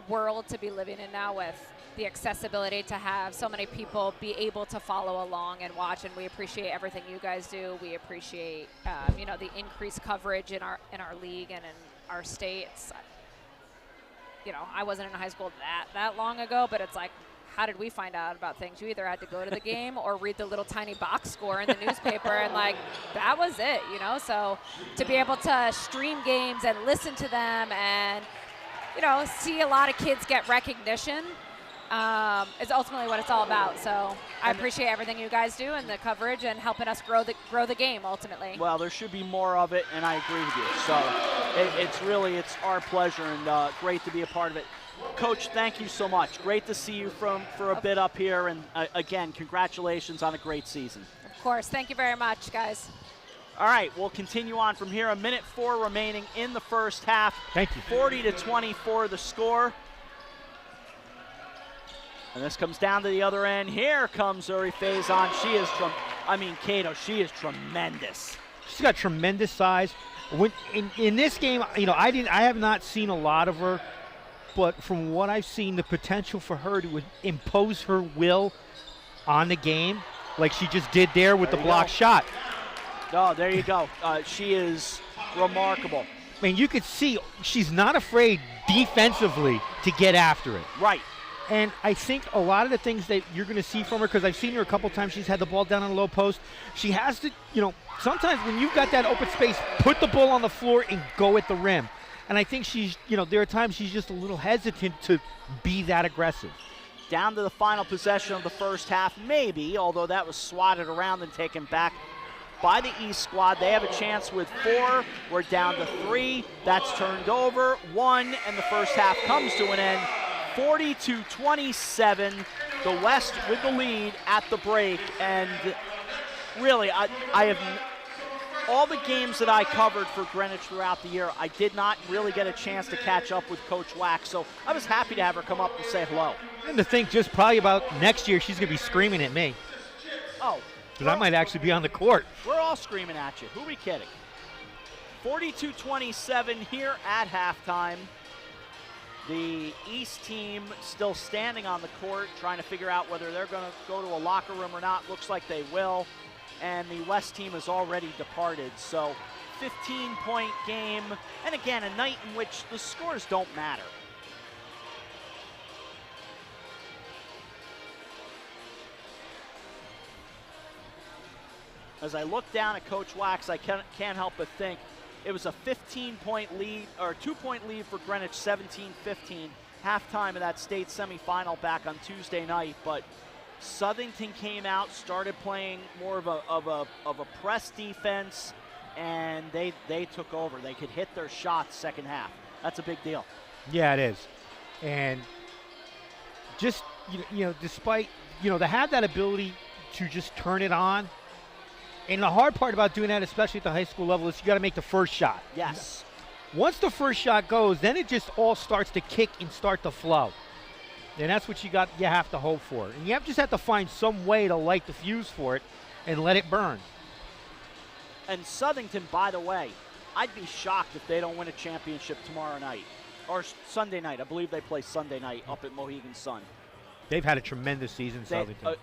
Speaker 5: world to be living in now with the accessibility to have so many people be able to follow along and watch, and we appreciate everything you guys do. We appreciate you know, the increased coverage in our league and in our states. You know, I wasn't in high school that long ago, but it's like, how did we find out about things? You either had to go to the game or read the little tiny box score in the newspaper, and like, that was it, you know? So to be able to stream games and listen to them and, you know, see a lot of kids get recognition is ultimately what it's all about. So I appreciate everything you guys do and the coverage and helping us grow the game ultimately.
Speaker 1: Well, there should be more of it, and I agree with you. So it's our pleasure and great to be a part of it. Coach, thank you so much. Great to see you for a bit up here, and again, congratulations on a great season.
Speaker 5: Of course. Thank you very much, guys.
Speaker 1: All right, we'll continue on from here. 1:04 remaining in the first half.
Speaker 4: Thank you.
Speaker 1: 40-24 the score. And this comes down to the other end. Here comes Uri Faison. She is Cato, she is tremendous.
Speaker 4: She's got tremendous size. In this game, I have not seen a lot of her, but from what I've seen, the potential for her to impose her will on the game, like she just did there with the block shot.
Speaker 1: Oh, there you go. She is remarkable.
Speaker 4: I mean, you could see she's not afraid defensively to get after it.
Speaker 1: Right.
Speaker 4: And I think a lot of the things that you're going to see from her, because I've seen her a couple times, she's had the ball down on the low post. She has to, sometimes when you've got that open space, put the ball on the floor and go at the rim. And I think she's, there are times she's just a little hesitant to be that aggressive.
Speaker 1: Down to the final possession of the first half, maybe, although that was swatted around and taken back by the East squad. They have a chance with 4. We're down to 3. That's turned over. 1, and the first half comes to an end. 40-27, the West with the lead at the break. And really, I have all the games that I covered for Greenwich throughout the year, I did not really get a chance to catch up with Coach Wax, so I was happy to have her come up and say hello.
Speaker 4: And to think just probably about next year, she's going to be screaming at me.
Speaker 1: Oh.
Speaker 4: Because I might actually be on the court.
Speaker 1: We're all screaming at you. Who are we kidding? 42-27 here at halftime. The East team still standing on the court, trying to figure out whether they're going to go to a locker room or not. Looks like they will. And the West team has already departed. So 15-point game. And again, a night in which the scores don't matter. As I look down at Coach Wax, I can't help but think it was a 15-point lead, or 2-point lead for Greenwich, 17-15, halftime of that state semifinal back on Tuesday night. But Southington came out, started playing more of a press defense, and they took over. They could hit their shots second half. That's a big deal.
Speaker 4: Yeah, it is. And just despite to have that ability to just turn it on. And the hard part about doing that, especially at the high school level, is you got to make the first shot.
Speaker 1: Yes.
Speaker 4: Once the first shot goes, then it just all starts to kick and start to flow. And that's what you have to hope for. And you just have to find some way to light the fuse for it and let it burn.
Speaker 1: And Southington, by the way, I'd be shocked if they don't win a championship tomorrow night. Or Sunday night. I believe they play Sunday night up at Mohegan Sun.
Speaker 4: They've had a tremendous season, Southington.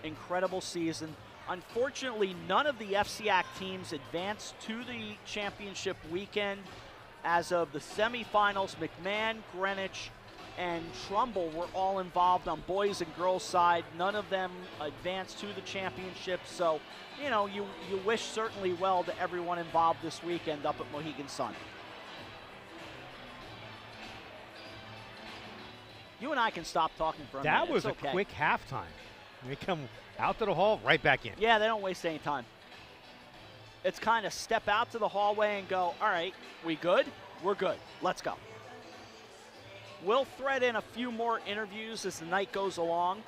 Speaker 1: Incredible season. Unfortunately, none of the FCIAC teams advanced to the championship weekend. As of the semifinals, McMahon, Greenwich, and Trumbull were all involved on boys and girls side. None of them advanced to the championship. So, you wish certainly well to everyone involved this weekend up at Mohegan Sun. You and I can stop talking for a minute.
Speaker 4: That was a quick halftime. They come out to the hall, right back in.
Speaker 1: Yeah, they don't waste any time. It's kind of step out to the hallway and go, all right, we good? We're good. Let's go. We'll thread in a few more interviews as the night goes along.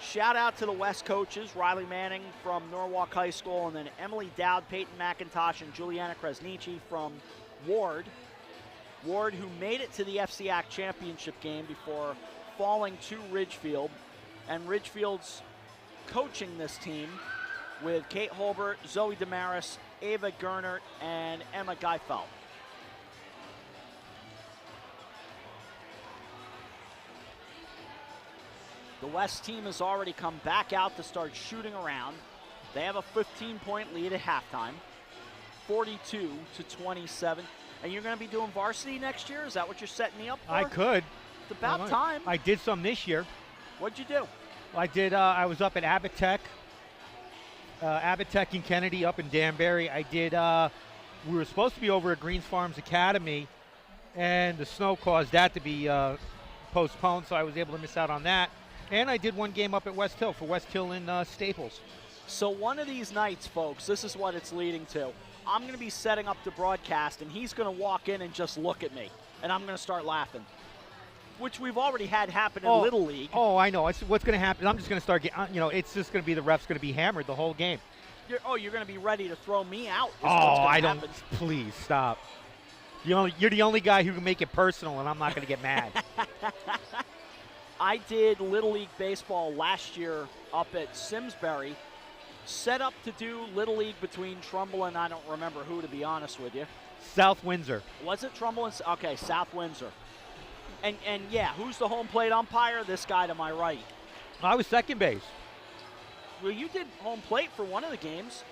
Speaker 1: Shout out to the West coaches, Riley Manning from Norwalk High School, and then Emily Dowd, Peyton McIntosh, and Juliana Kresnici from Ward. Ward, who made it to the FCIAC championship game before falling to Ridgefield. And Ridgefield's coaching this team with Kate Holbert, Zoe Damaris, Ava Gernert, and Emma Geifeld. The West team has already come back out to start shooting around. They have a 15-point lead at halftime, 42-27. And you're going to be doing varsity next year? Is that what you're setting me up for?
Speaker 4: I could.
Speaker 1: It's about time.
Speaker 4: I did some this year.
Speaker 1: What'd you do?
Speaker 4: I was up at Abbott Tech and Kennedy up in Danbury. We were supposed to be over at Greens Farms Academy, and the snow caused that to be postponed, so I was able to miss out on that. And I did one game up at West Hill for West Hill in Staples.
Speaker 1: So one of these nights, folks, this is what it's leading to. I'm going to be setting up the broadcast, and he's going to walk in and just look at me, and I'm going to start laughing, which we've already had happen in Little League.
Speaker 4: Oh, I know. What's going to happen? I'm just going to start getting, it's just going to be the ref's going to be hammered the whole game.
Speaker 1: You're going to be ready to throw me out.
Speaker 4: I don't. Please stop. You're the only guy who can make it personal, and I'm not going to get mad.
Speaker 1: I did Little League baseball last year up at Simsbury. Set up to do Little League between Trumbull and I don't remember who, to be honest with you.
Speaker 4: South Windsor.
Speaker 1: Was it Trumbull and okay, South Windsor. And yeah, who's the home plate umpire? This guy to my right.
Speaker 4: I was second base.
Speaker 1: Well, you did home plate for one of the games.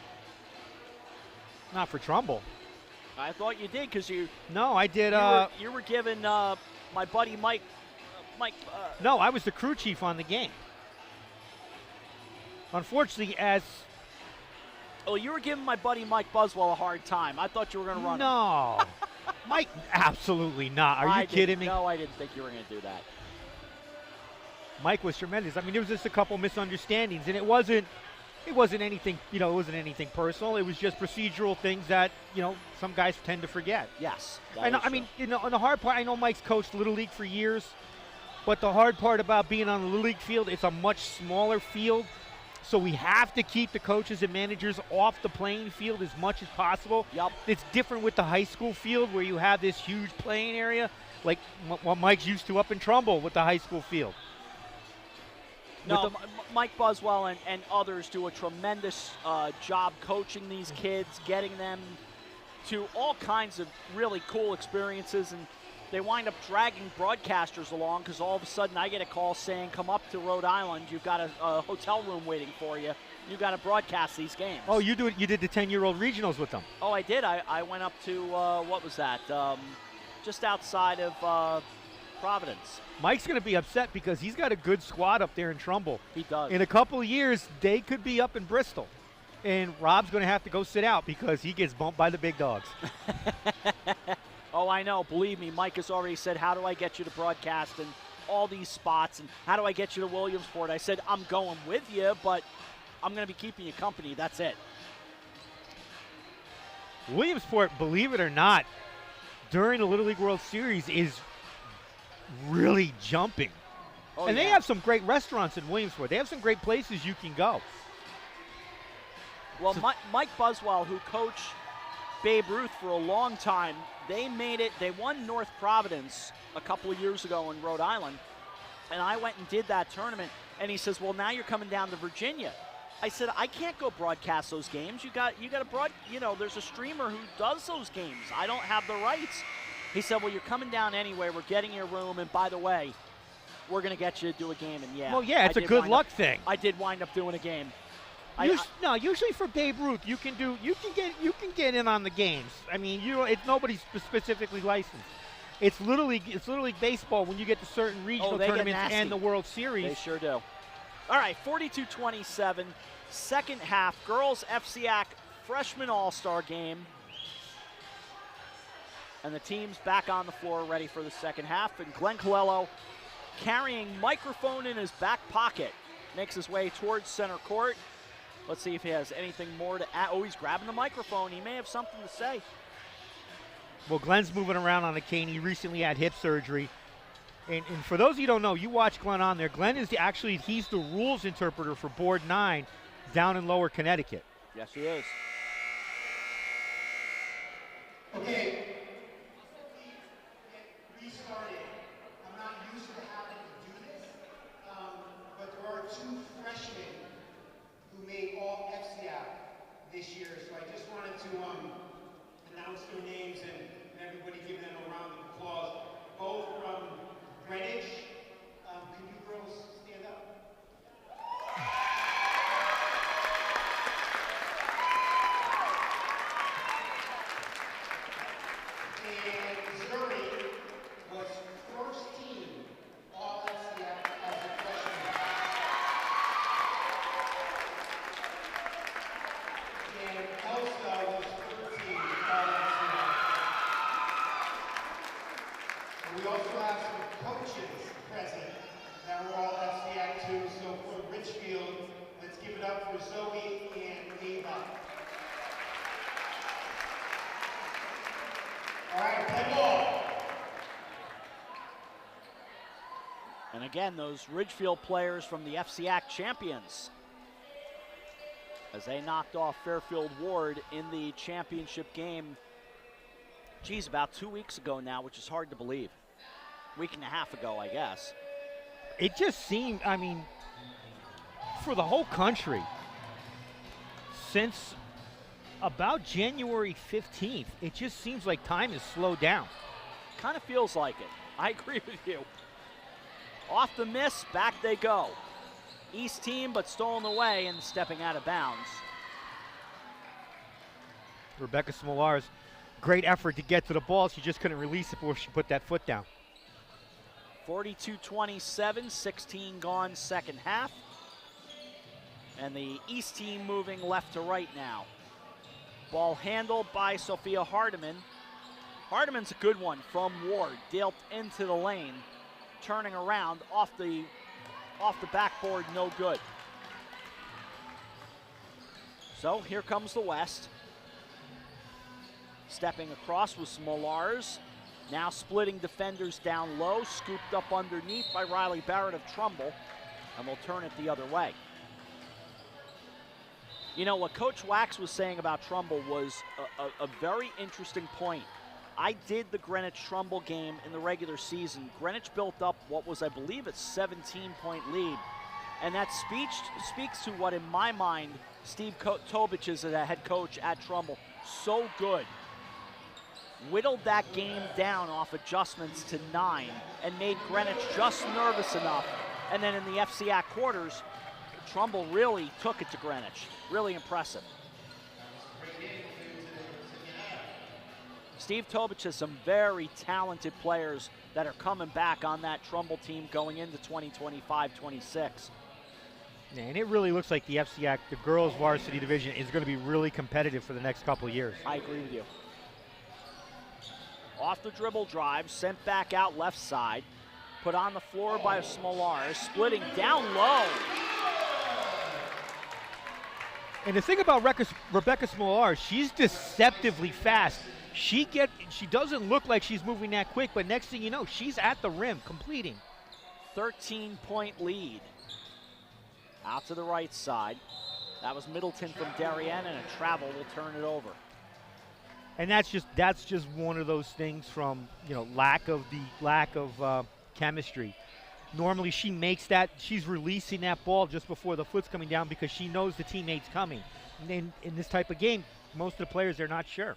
Speaker 4: Not for Trumbull.
Speaker 1: I thought you did because you.
Speaker 4: No, I did.
Speaker 1: You were giving my buddy Mike.
Speaker 4: No, I was the crew chief on the game. Unfortunately,
Speaker 1: Oh, you were giving my buddy Mike Buswell a hard time. I thought you were going to run him.
Speaker 4: No. Mike, absolutely not. Are you kidding me?
Speaker 1: No, I didn't think you were going to do that.
Speaker 4: Mike was tremendous. I mean, there was just a couple misunderstandings, and it wasn't anything, it wasn't anything personal. It was just procedural things that, some guys tend to forget.
Speaker 1: Yes.
Speaker 4: And the hard part, I know Mike's coached Little League for years, but the hard part about being on the Little League field, it's a much smaller field. So we have to keep the coaches and managers off the playing field as much as possible.
Speaker 1: Yep.
Speaker 4: It's different with the high school field where you have this huge playing area, like what Mike's used to up in Trumbull with the high school field.
Speaker 1: No, Mike Buswell and others do a tremendous job coaching these kids, getting them to all kinds of really cool experiences, and they wind up dragging broadcasters along because all of a sudden I get a call saying, come up to Rhode Island, you've got a hotel room waiting for you. You've got to broadcast these games.
Speaker 4: Oh, you did the 10-year-old regionals with them.
Speaker 1: Oh, I did. I went up to, what was that, just outside of Providence.
Speaker 4: Mike's going to be upset because he's got a good squad up there in Trumbull.
Speaker 1: He does.
Speaker 4: In a couple of years, they could be up in Bristol. And Rob's going to have to go sit out because he gets bumped by the big dogs.
Speaker 1: Oh, I know. Believe me, Mike has already said, how do I get you to broadcast in all these spots, and how do I get you to Williamsport? I said, I'm going with you, but I'm going to be keeping you company. That's it.
Speaker 4: Williamsport, believe it or not, during the Little League World Series is really jumping.
Speaker 1: Oh,
Speaker 4: and they have some great restaurants in Williamsport. They have some great places you can go.
Speaker 1: Well, Mike Buswell, who coached Babe Ruth for a long time, they made it. They won North Providence a couple of years ago in Rhode Island, and I went and did that tournament. And he says, "Well, now you're coming down to Virginia." I said, "I can't go broadcast those games. You got to there's a streamer who does those games. I don't have the rights." He said, "Well, you're coming down anyway. We're getting your room, and by the way, we're going to get you to do a game." And yeah,
Speaker 4: well, yeah, it's a good luck thing.
Speaker 1: I did wind up doing a game.
Speaker 4: Usually for Babe Ruth, you can get in on the games. I mean, nobody's specifically licensed. It's Little League baseball when you get to certain regional tournaments and the World Series.
Speaker 1: They sure do. All right, 42-27, second half, girls FCIAC freshman all-star game. And the team's back on the floor ready for the second half. And Glenn Colello, carrying microphone in his back pocket, makes his way towards center court. Let's see if he has anything more to add. Oh, he's grabbing the microphone. He may have something to say.
Speaker 4: Well, Glenn's moving around on a cane. He recently had hip surgery. And for those of you who don't know, you watch Glenn on there. Glenn is he's the rules interpreter for Board 9 down in Lower Connecticut.
Speaker 1: Yes, he is.
Speaker 2: Okay. Restarted. I'm not used to having to do this, but there are two freshmen who made all FCIAC this year, so I just wanted to announce their names and everybody give them a round of applause. Both from Greenwich. Can you girls stand up? So for Richfield, let's give it up for Zoe and Ava. All right, play ball.
Speaker 1: And again, those Ridgefield players from the FCIAC champions, as they knocked off Fairfield Ward in the championship game, geez, about 2 weeks ago now, which is hard to believe. Week and a half ago, I guess.
Speaker 4: It just seemed, I mean, for the whole country, since about January 15th, it just seems like time has slowed down.
Speaker 1: Kind of feels like it. I agree with you. Off the miss, back they go. East team, but stolen away and stepping out of bounds.
Speaker 4: Rebecca Smolar's great effort to get to the ball. She just couldn't release it before she put that foot down.
Speaker 1: 42-27, 16 gone second half. And the East team moving left to right now. Ball handled by Sophia Hardiman. Hardiman's a good one from Ward, dealt into the lane. Turning around off the backboard, no good. So here comes the West. Stepping across with Smolars. Now splitting defenders down low, scooped up underneath by Riley Barrett of Trumbull, and will turn it the other way. You know, what Coach Wax was saying about Trumbull was a very interesting point. I did the Greenwich-Trumbull game in the regular season. Greenwich built up what was, I believe, a 17-point lead. And that speaks to what, in my mind, Steve Tobich is a head coach at Trumbull. So good. Whittled that game down off adjustments to 9 and made Greenwich just nervous enough. And then in the FCIAC quarters, Trumbull really took it to Greenwich. Really impressive. Steve Tobich has some very talented players that are coming back on that Trumbull team going into 2025-26.
Speaker 4: And it really looks like the FCIAC, the girls varsity division, is going to be really competitive for the next couple of years.
Speaker 1: I agree with you. Off the dribble drive, sent back out left side. Put on the floor by Smolar, splitting down low.
Speaker 4: And the thing about Rebecca Smolar, she's deceptively fast. She doesn't look like she's moving that quick, but next thing you know, she's at the rim completing.
Speaker 1: 13-point lead. Out to the right side. That was Middleton from Darien, and a travel will turn it over.
Speaker 4: And that's just one of those things from, you know, lack of chemistry. Normally she makes that, she's releasing that ball just before the foot's coming down because she knows the teammate's coming. And in this type of game, most of the players are not sure.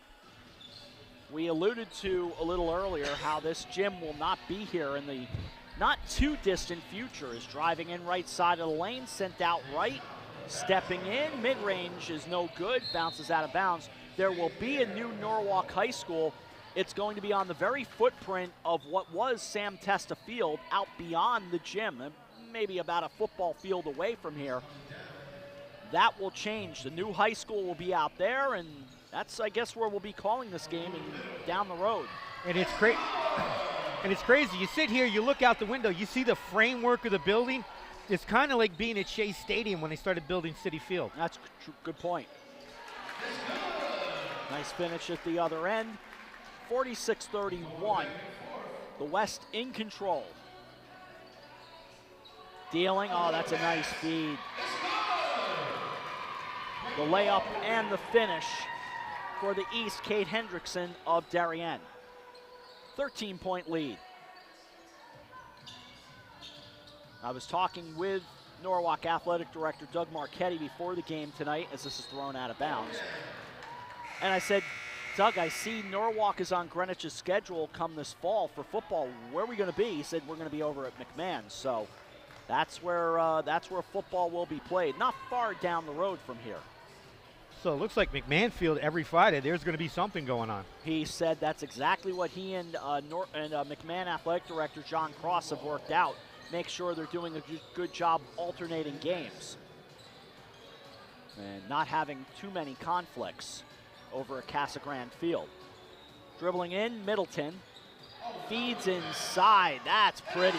Speaker 1: We alluded to a little earlier how this gym will not be here in the not too distant future. Is driving in right side of the lane, sent out right, stepping in, mid-range is no good, bounces out of bounds. There will be a new Norwalk High School. It's going to be on the very footprint of what was Sam Testa Field, out beyond the gym, maybe about a football field away from here. That will change. The new high school will be out there, and that's, I guess, where we'll be calling this game and down the road.
Speaker 4: And it's crazy. You sit here, you look out the window, you see the framework of the building. It's kind of like being at Shea Stadium when they started building Citi Field.
Speaker 1: That's a good point. Nice finish at the other end. 46-31. The West in control. Dealing. Oh, that's a nice feed. The layup and the finish for the East, Kate Hendrickson of Darien. 13-point lead. I was talking with Norwalk Athletic Director Doug Marchetti before the game tonight as this is thrown out of bounds. And I said, Doug, I see Norwalk is on Greenwich's schedule come this fall for football. Where are we going to be? He said, we're going to be over at McMahon. So that's where football will be played. Not far down the road from here.
Speaker 4: So it looks like McMahon Field every Friday, there's going to be something going on.
Speaker 1: He said that's exactly what he and McMahon Athletic Director John Cross have worked out. Make sure they're doing a good job alternating games and not having too many conflicts over at Casa Grande Field. Dribbling in, Middleton. Feeds inside. That's pretty.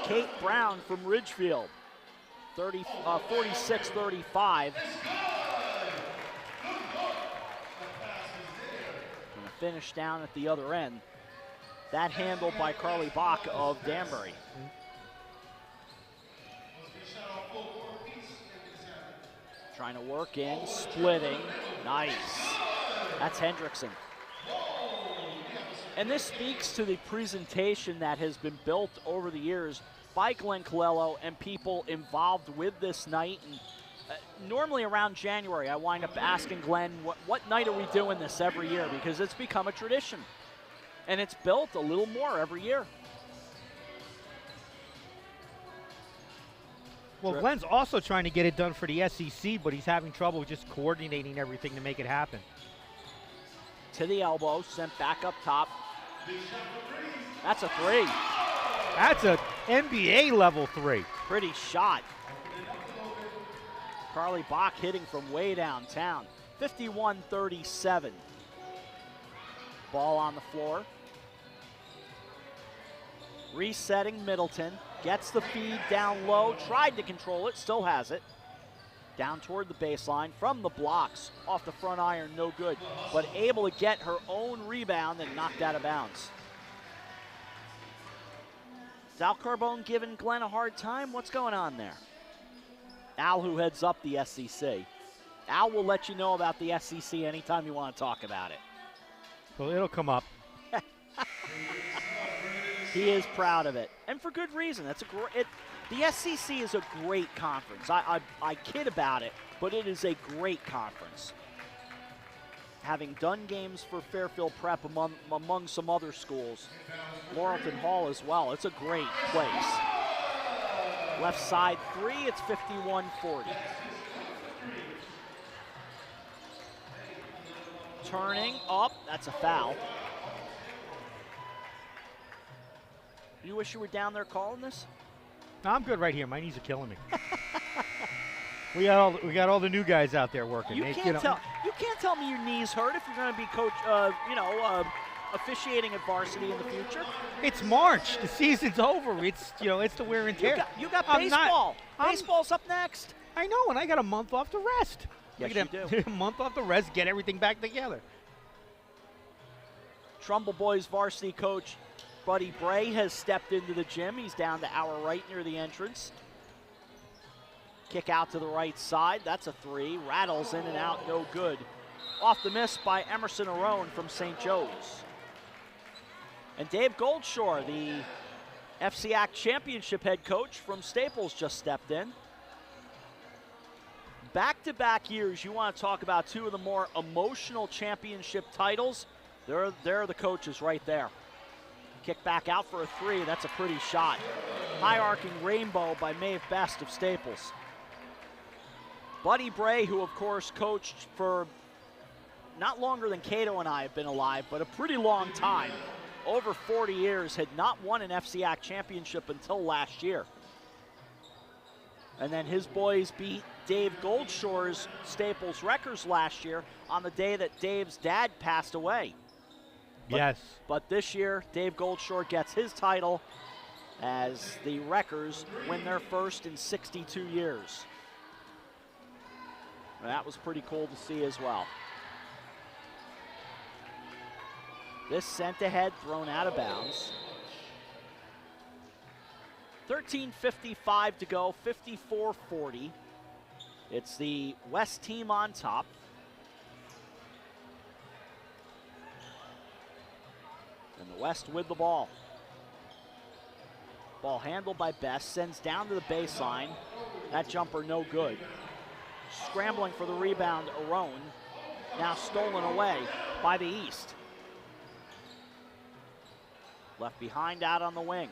Speaker 1: Kate Brown from Ridgefield. 46-35. Gonna finish down at the other end. That handled by Carly Bach of Danbury. Trying to work in, splitting. Nice. That's Hendrickson. And this speaks to the presentation that has been built over the years by Glenn Colello and people involved with this night. And normally around January, I wind up asking Glenn, what night are we doing this every year? Because it's become a tradition. And it's built a little more every year.
Speaker 4: Well, Glenn's also trying to get it done for the SEC, but he's having trouble just coordinating everything to make it happen.
Speaker 1: To the elbow, sent back up top. That's a three.
Speaker 4: That's a NBA level three.
Speaker 1: Pretty shot. Carly Bach hitting from way downtown. 51-37. Ball on the floor. Resetting Middleton. Gets the feed down low. Tried to control it. Still has it. Down toward the baseline from the blocks. Off the front iron, no good. But able to get her own rebound and knocked out of bounds. Is Al Carbone giving Glenn a hard time? What's going on there? Al, who heads up the SEC. Al will let you know about the SEC anytime you want to talk about it.
Speaker 4: Well, it'll come up.
Speaker 1: He is proud of it, and for good reason. That's a great. The SEC is a great conference. I kid about it, but it is a great conference. Having done games for Fairfield Prep among some other schools, Laurelton Hall as well. It's a great place. Left side three. It's 51-40. Turning up. That's a foul. You wish you were down there calling this?
Speaker 4: No, I'm good right here. My knees are killing me. we got all the new guys out there working.
Speaker 1: You can't tell me your knees hurt if you're going to be coach. Officiating at varsity in the future.
Speaker 4: It's March. The season's over. It's it's the wear and tear.
Speaker 1: You got baseball. Baseball's up next.
Speaker 4: I know, and I got a month off to rest.
Speaker 1: Yes, you do.
Speaker 4: A month off to rest, get everything back together.
Speaker 1: Trumbull boys varsity coach Buddy Bray has stepped into the gym. He's down to our right near the entrance. Kick out to the right side. That's a three. Rattles in and out, no good. Off the miss by Emerson Arone from St. Joe's. And Dave Goldshore, the FCIAC championship head coach from Staples, just stepped in. Back-to-back years, you want to talk about two of the more emotional championship titles. They're the coaches right there. Kick back out for a three. That's a pretty shot. High arcing rainbow by Maeve Best of Staples. Buddy Bray, who of course coached for not longer than Cato and I have been alive, but a pretty long time. Over 40 years, had not won an FCIAC championship until last year. And then his boys beat Dave Goldshore's Staples Wreckers last year on the day that Dave's dad passed away.
Speaker 4: Yes.
Speaker 1: But this year, Dave Goldshore gets his title as the Wreckers win their first in 62 years. And that was pretty cool to see as well. This sent ahead, thrown out of bounds. 13:55 to go, 54-40. It's the West team on top. And the West with the ball. Ball handled by Best, sends down to the baseline. That jumper no good. Scrambling for the rebound, Arone. Now stolen away by the East. Left behind out on the wing.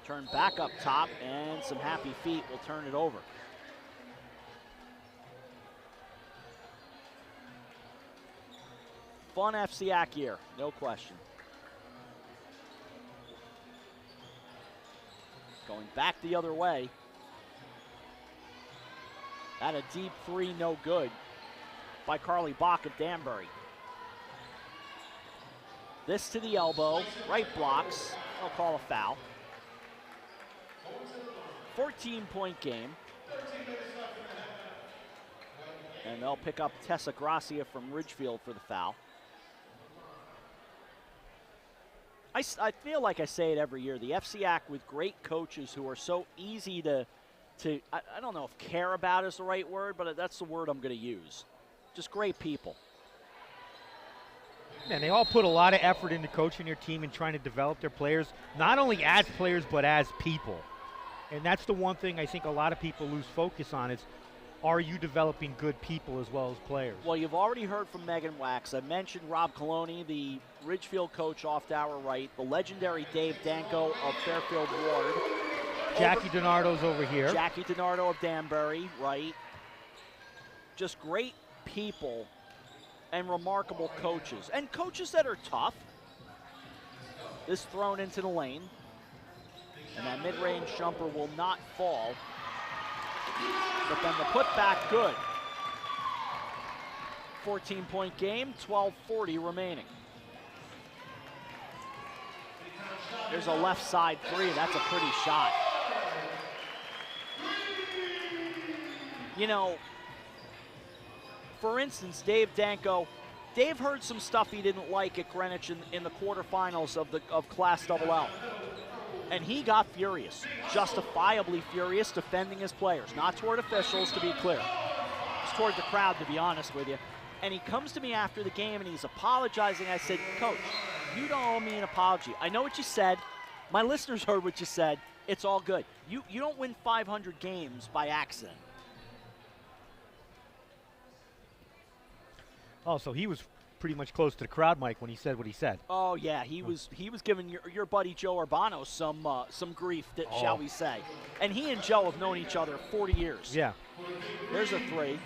Speaker 1: Turn back up top, and some happy feet will turn it over. Fun FCIAC year, no question. Going back the other way. That a deep three, no good, by Carly Bach of Danbury. This to the elbow, right blocks, I'll call a foul. 14-point game. And they'll pick up Tessa Gracia from Ridgefield for the foul. I feel like I say it every year. The FCIAC with great coaches who are so easy to I don't know if care about is the right word, but that's the word I'm going to use. Just great people.
Speaker 4: And they all put a lot of effort into coaching their team and trying to develop their players, not only as players, but as people. And that's the one thing I think a lot of people lose focus on is, are you developing good people as well as players?
Speaker 1: Well, you've already heard from Megan Wax. I mentioned Rob Coloni, the Ridgefield coach off to our right, the legendary Dave Danko of Fairfield Ward.
Speaker 4: Jackie DiNardo's over here.
Speaker 1: Jackie DiNardo of Danbury, right. Just great people and remarkable coaches. And coaches that are tough. This thrown into the lane. And that mid-range jumper will not fall. But then the putback, good. 14-point game, 12:40 remaining. There's a left side three. That's a pretty shot. You know, for instance, Dave Danko, Dave heard some stuff he didn't like at Greenwich in the quarterfinals of Class XXL. And he got furious, justifiably furious, defending his players. Not toward officials, to be clear. It's toward the crowd, to be honest with you. And he comes to me after the game and he's apologizing. I said, Coach, you don't owe me an apology. I know what you said. My listeners heard what you said. It's all good. You don't win 500 games by accident.
Speaker 4: Oh, so he was pretty much close to the crowd, Mike, when he said what he said.
Speaker 1: Oh yeah, he was giving your buddy Joe Urbano some grief, shall we say? And he and Joe have known each other 40 years.
Speaker 4: Yeah.
Speaker 1: There's a three.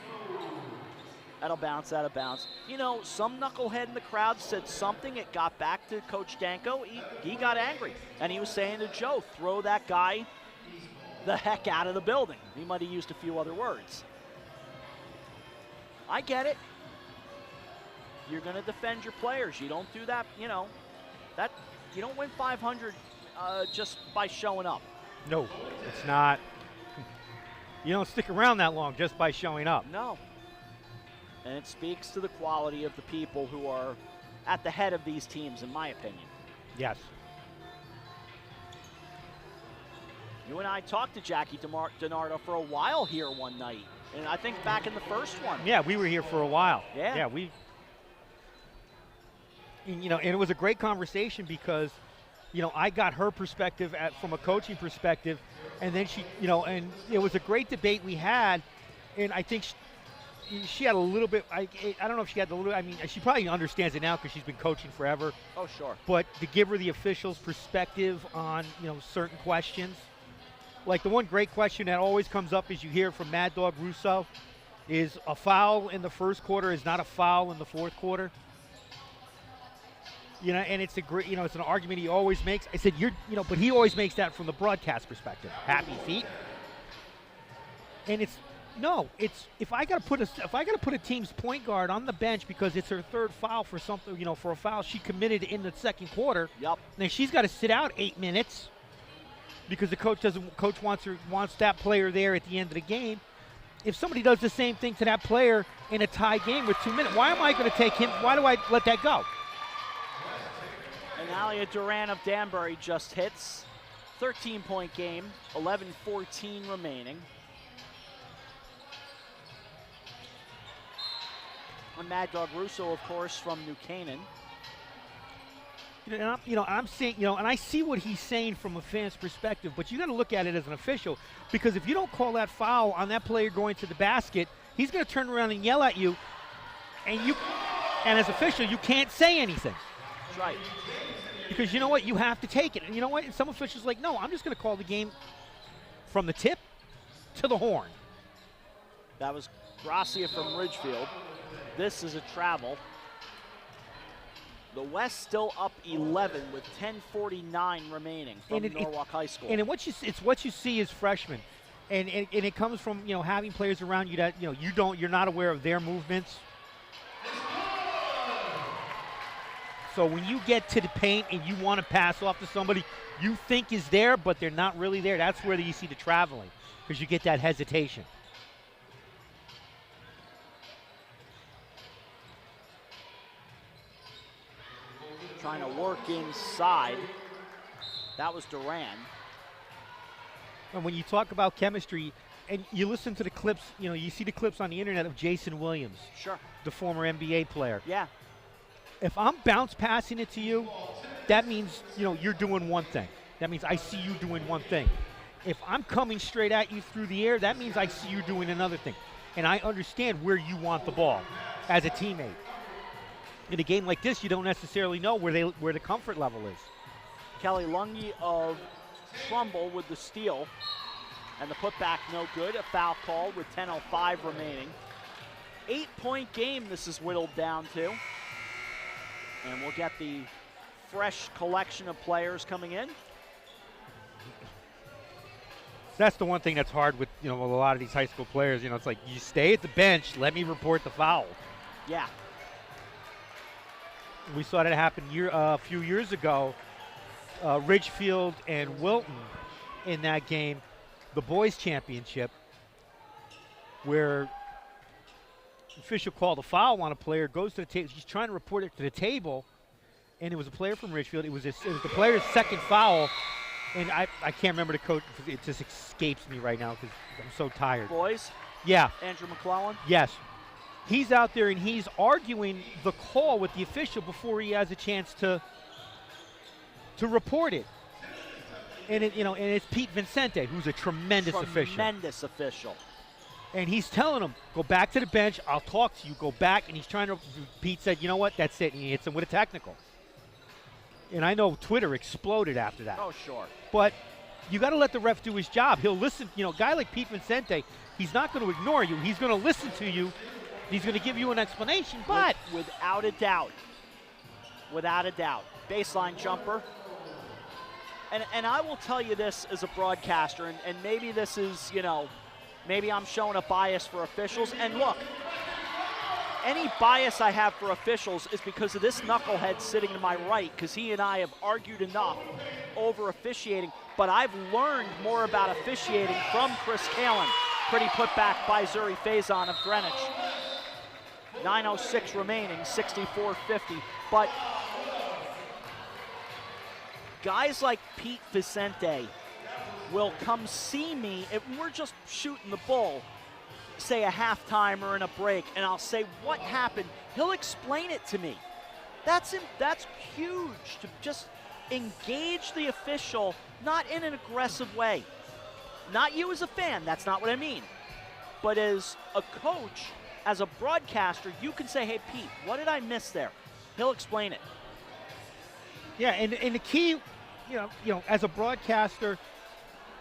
Speaker 1: That'll bounce out of bounds. You know, some knucklehead in the crowd said something. It got back to Coach Danko. He got angry, and he was saying to Joe, "Throw that guy the heck out of the building." He might have used a few other words. I get it. You're going to defend your players. You don't do that, you know. That you don't win 500 just by showing up.
Speaker 4: No, it's not. You don't stick around that long just by showing up.
Speaker 1: No. And it speaks to the quality of the people who are at the head of these teams, in my opinion.
Speaker 4: Yes.
Speaker 1: You and I talked to Jackie DiNardo for a while here one night. And I think back in the first one.
Speaker 4: Yeah, we were here for a while.
Speaker 1: Yeah.
Speaker 4: Yeah, and it was a great conversation because, I got her perspective from a coaching perspective, and then she, and it was a great debate we had, and I think she had a little bit, I don't know if she had a little, she probably understands it now because she's been coaching forever.
Speaker 1: Oh, sure.
Speaker 4: But to give her the officials' perspective on, certain questions, like the one great question that always comes up as you hear from Mad Dog Russo is a foul in the first quarter is not a foul in the fourth quarter. And it's a great, it's an argument he always makes. I said, but he always makes that from the broadcast perspective. Happy feet. And it's if I got to put a team's point guard on the bench because it's her third foul for something, for a foul she committed in the second quarter.
Speaker 1: Yep.
Speaker 4: Then she's got to sit out 8 minutes because the coach wants that player there at the end of the game. If somebody does the same thing to that player in a tie game with 2 minutes, why am I going to take him? Why do I let that go?
Speaker 1: And Alia Duran of Danbury just hits. 13-point game, 11:14 remaining. And Mad Dog Russo, of course, from New Canaan.
Speaker 4: I'm saying, and I see what he's saying from a fan's perspective, but you got to look at it as an official because if you don't call that foul on that player going to the basket, he's going to turn around and yell at you, and as official, you can't say anything.
Speaker 1: That's right.
Speaker 4: Because you know what? You have to take it. And you know what? And some officials are like, no, I'm just going to call the game from the tip to the horn.
Speaker 1: That was Gracia from Ridgefield. This is a travel. The West still up 11 with 10:49 remaining from Norwalk High School.
Speaker 4: And it's what you see as freshmen. And it comes from, having players around you that, you're not aware of their movements. So when you get to the paint and you want to pass off to somebody you think is there, but they're not really there, that's where you see the traveling, because you get that hesitation.
Speaker 1: Trying to work inside. That was Duran.
Speaker 4: And when you talk about chemistry, and you listen to the clips, you see the clips on the internet of Jason Williams,
Speaker 1: Sure.
Speaker 4: the former NBA player.
Speaker 1: Yeah.
Speaker 4: If I'm bounce passing it to you, that means, you're doing one thing. That means I see you doing one thing. If I'm coming straight at you through the air, that means I see you doing another thing. And I understand where you want the ball as a teammate. In a game like this, you don't necessarily know where the comfort level is.
Speaker 1: Kelly Lungi of Trumbull with the steal. And the putback no good. A foul called with 10:05 remaining. 8-point game this is whittled down to. And we'll get the fresh collection of players coming in.
Speaker 4: That's the one thing that's hard with, with a lot of these high school players. It's like, you stay at the bench, let me report the foul.
Speaker 1: Yeah.
Speaker 4: We saw that happen a few years ago. Ridgefield and Wilton in that game, the boys championship, where the official called a foul on a player, goes to the table, he's trying to report it to the table, and it was a player from Ridgefield. It was the player's second foul, and I can't remember the coach. It just escapes me right now because I'm so tired.
Speaker 1: Boys?
Speaker 4: Yeah.
Speaker 1: Andrew McClellan?
Speaker 4: Yes. He's out there and he's arguing the call with the official before he has a chance to report it. And it's Pete Vincente, who's a tremendous official.
Speaker 1: Tremendous official.
Speaker 4: And he's telling him, go back to the bench, I'll talk to you, go back. And he's trying to, Pete said, you know what, that's it. And he hits him with a technical. And I know Twitter exploded after that.
Speaker 1: Oh, sure.
Speaker 4: But you got to let the ref do his job. He'll listen, a guy like Pete Vincente, he's not going to ignore you. He's going to listen to you. He's going to give you an explanation, but
Speaker 1: without a doubt, baseline jumper. And I will tell you this as a broadcaster, and maybe this is, maybe I'm showing a bias for officials. And look, any bias I have for officials is because of this knucklehead sitting to my right, because he and I have argued enough over officiating. But I've learned more about officiating from Chris Kalin. Pretty putback by Zuri Faison of Greenwich. 9:06 remaining, 64-50. But guys like Pete Vicente will come see me if we're just shooting the bull, say a halftime or in a break, and I'll say, what happened? He'll explain it to me. That's huge, to just engage the official, not in an aggressive way. Not you as a fan, that's not what I mean. But as a coach, as a broadcaster, you can say, hey, Pete, what did I miss there? He'll explain it.
Speaker 4: Yeah, and the key, as a broadcaster,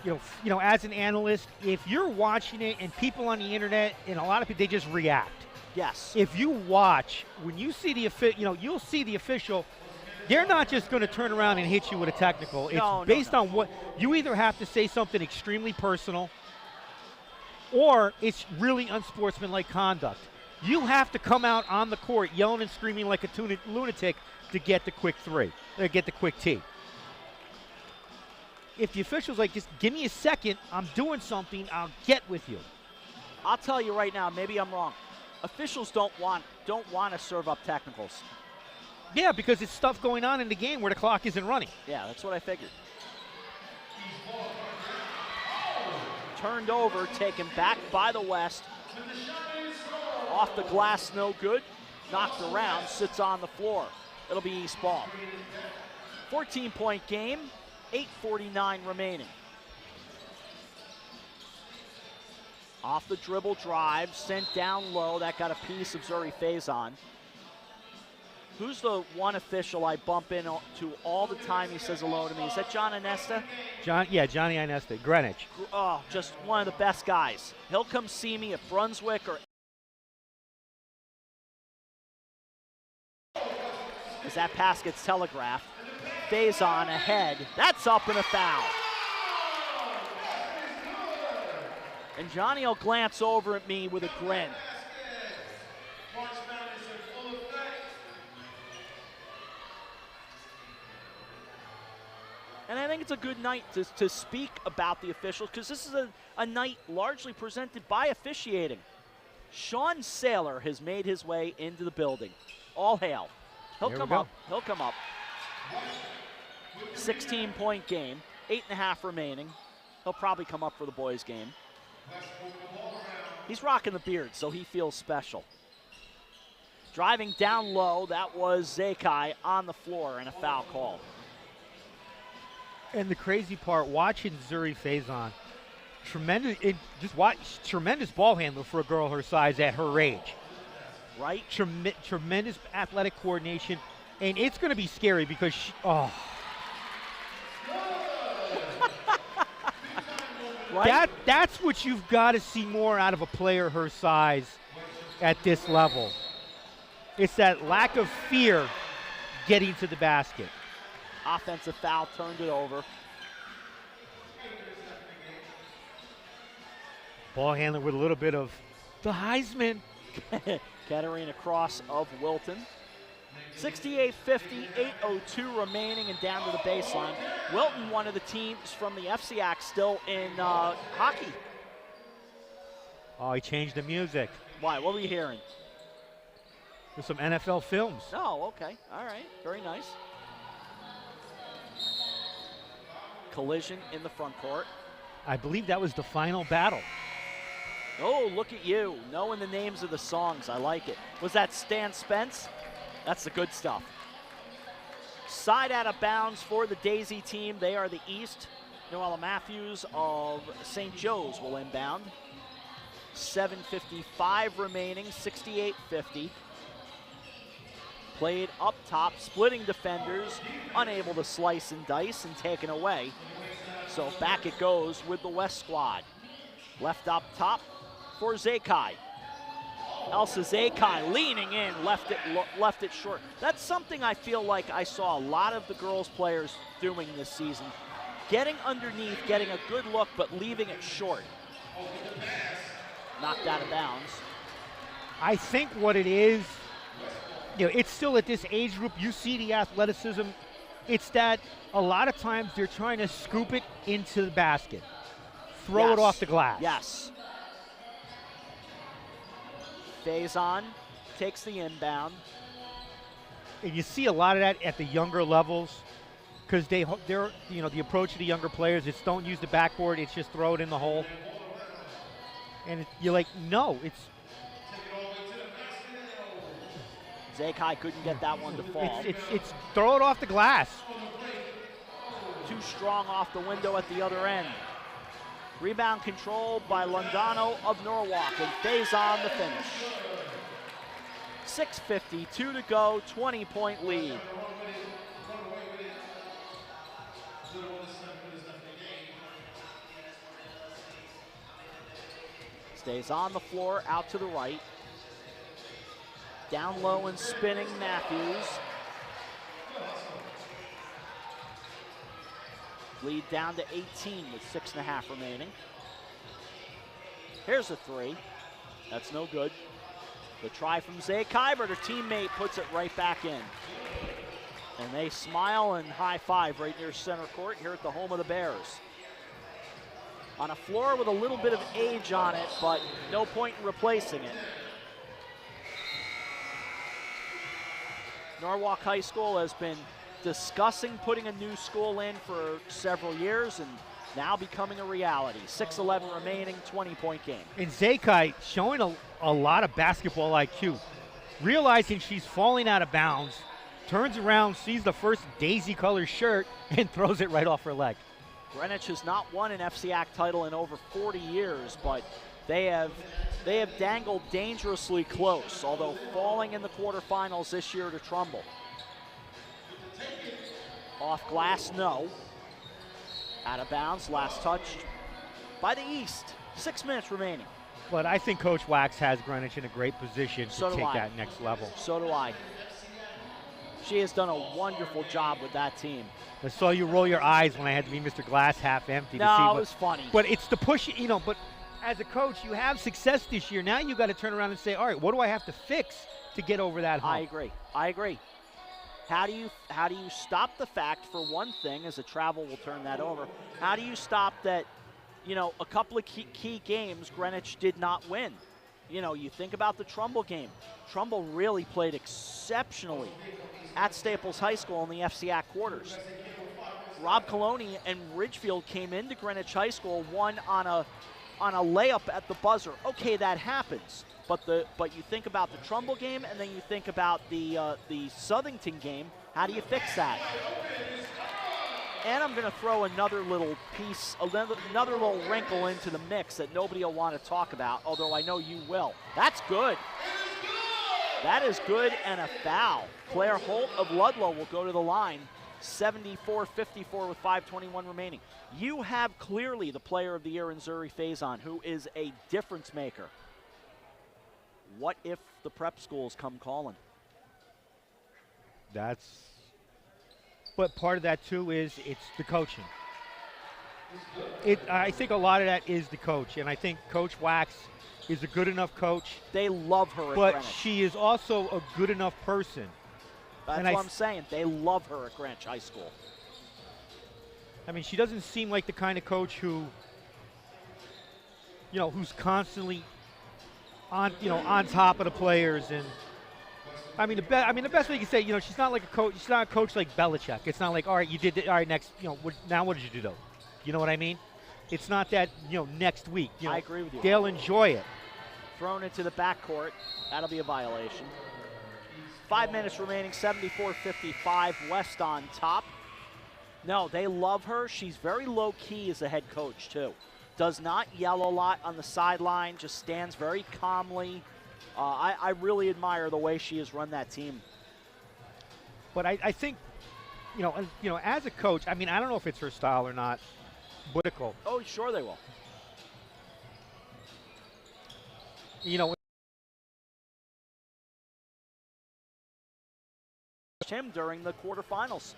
Speaker 4: as an analyst, if you're watching it and people on the internet and a lot of people, they just react.
Speaker 1: Yes.
Speaker 4: If you watch, when you see you'll see the official, they're not just going to turn around and hit you with a technical. It's based on what, you either have to say something extremely personal or it's really unsportsmanlike conduct. You have to come out on the court yelling and screaming like a lunatic to get the quick three, or get the quick tee. If the official's like, just give me a second, I'm doing something, I'll get with you.
Speaker 1: I'll tell you right now, maybe I'm wrong. Officials don't want to serve up technicals.
Speaker 4: Yeah, because it's stuff going on in the game where the clock isn't running.
Speaker 1: Yeah, that's what I figured. Turned over, taken back by the West. Off the glass, no good. Knocked around, sits on the floor. It'll be East ball. 14-point game, 8:49 remaining. Off the dribble drive, sent down low. That got a piece of Zuri Faison. Who's the one official I bump into all the time? He says hello to me. Is that John Inesta?
Speaker 4: Johnny Inesta, Greenwich.
Speaker 1: Oh, just one of the best guys. He'll come see me at Brunswick or. As that pass gets telegraphed, Faison ahead. That's up and a foul. And Johnny will glance over at me with a grin. And I think it's a good night to speak about the officials, because this is a night largely presented by officiating. Sean Saylor has made his way into the building. All hail. He'll come up. He'll come up. 16-point game, 8.5 remaining. He'll probably come up for the boys' game. He's rocking the beard, so he feels special. Driving down low, that was Zakai on the floor, and a foul call.
Speaker 4: And the crazy part, watching Zuri Faison, tremendous ball handler for a girl her size at her age.
Speaker 1: Right?
Speaker 4: Tremendous athletic coordination, and it's going to be scary because
Speaker 1: right?
Speaker 4: That's what you've got to see more out of a player her size at this level. It's that lack of fear getting to the basket.
Speaker 1: Offensive foul, turned it over.
Speaker 4: Ball handler with a little bit of the Heisman.
Speaker 1: Katarina Cross of Wilton. 68-50, 8:02 remaining and down to the baseline. Wilton, one of the teams from the FCIAC, still in hockey.
Speaker 4: Oh, he changed the music.
Speaker 1: Why? What were you hearing?
Speaker 4: There's some NFL films.
Speaker 1: Oh, okay. All right. Very nice. Collision in the front court.
Speaker 4: I believe that was the final battle.
Speaker 1: Oh, look at you, knowing the names of the songs. I like it. Was that Stan Spence? That's the good stuff. Side out of bounds for the Daisy team. They are the East. Noella Matthews of St. Joe's will inbound. 7:55 remaining, 68-50. Played up top, splitting defenders, unable to slice and dice and taken away. So back it goes with the West squad. Left up top for Zakai. Elsa Zakai leaning in, left it short. That's something I feel like I saw a lot of the girls players doing this season. Getting underneath, getting a good look, but leaving it short. Knocked out of bounds.
Speaker 4: I think what it is, it's still at this age group, you see the athleticism. It's that a lot of times they're trying to scoop it into the basket. Throw it off the glass.
Speaker 1: Yes. Faison takes the inbound.
Speaker 4: And you see a lot of that at the younger levels because they're the approach of the younger players, it's don't use the backboard, it's just throw it in the hole. And you're like, no, it's...
Speaker 1: Zakai couldn't get that one to fall.
Speaker 4: It's throw it off the glass.
Speaker 1: Too strong off the window at the other end. Rebound controlled by Londano of Norwalk, and Faison the finish. 6:52 to go, 20-point lead. Stays on the floor, out to the right. Down low and spinning Matthews. Lead down to 18 with 6.5 remaining. Here's a three. That's no good. The try from Zakai, but her teammate puts it right back in. And they smile and high five right near center court here at the home of the Bears. On a floor with a little bit of age on it, but no point in replacing it. Norwalk High School has been discussing putting a new school in for several years and now becoming a reality. 6:11 remaining, 20-point game.
Speaker 4: And Zakai showing a lot of basketball IQ. Realizing she's falling out of bounds, turns around, sees the first daisy color shirt, and throws it right off her leg.
Speaker 1: Greenwich has not won an FCIAC title in over 40 years, but they have dangled dangerously close, although falling in the quarterfinals this year to Trumbull. Off glass, no. Out of bounds, last touch by the East. 6 minutes remaining.
Speaker 4: But I think Coach Wax has Greenwich in a great position to take that next level.
Speaker 1: So do I. She has done a wonderful job with that team.
Speaker 4: I saw you roll your eyes when I had to be Mr. Glass half empty.
Speaker 1: No, it was funny.
Speaker 4: But it's the push, but as a coach, you have success this year. Now you got to turn around and say, all right, what do I have to fix to get over that hump?
Speaker 1: I agree. How do you stop the fact, for one thing, as a travel will turn that over, how do you stop that, a couple of key games Greenwich did not win? You think about the Trumbull game. Trumbull really played exceptionally at Staples High School in the FCIAC quarters. Rob Coloni and Ridgefield came into Greenwich High School, won on a layup at the buzzer. Okay, that happens. But you think about the Trumbull game, and then you think about the Southington game. How do you fix that? And I'm going to throw another little piece, another little wrinkle into the mix that nobody will want to talk about, although I know you will. That's good. That is good, and a foul. Claire Holt of Ludlow will go to the line, 74-54 with 5:21 remaining. You have clearly the player of the year in Zuri Faison, who is a difference maker. What if the prep schools come calling?
Speaker 4: But part of that too is it's the coaching. I think a lot of that is the coach, and I think Coach Wax is a good enough coach.
Speaker 1: They love her at
Speaker 4: but
Speaker 1: Greenwich.
Speaker 4: She is also a good enough person.
Speaker 1: That's what I'm saying. They love her at Greenwich High School.
Speaker 4: I mean, she doesn't seem like the kind of coach who's constantly on top of the players. And I mean, the best way you can say, she's not like a coach. She's not a coach like Belichick. It's not like, all right, you did it. All right, next, now what did you do though? You know what I mean? It's not that, next week.
Speaker 1: I agree with you.
Speaker 4: They'll enjoy it.
Speaker 1: Thrown into the backcourt. That'll be a violation. 5 minutes remaining, 74-55, West on top. No, they love her. She's very low-key as a head coach, too. Does not yell a lot on the sideline, just stands very calmly. I really admire the way she has run that team.
Speaker 4: But I think, as a coach, I mean, I don't know if it's her style or not. Political.
Speaker 1: Oh, sure they will. Him during the quarterfinals.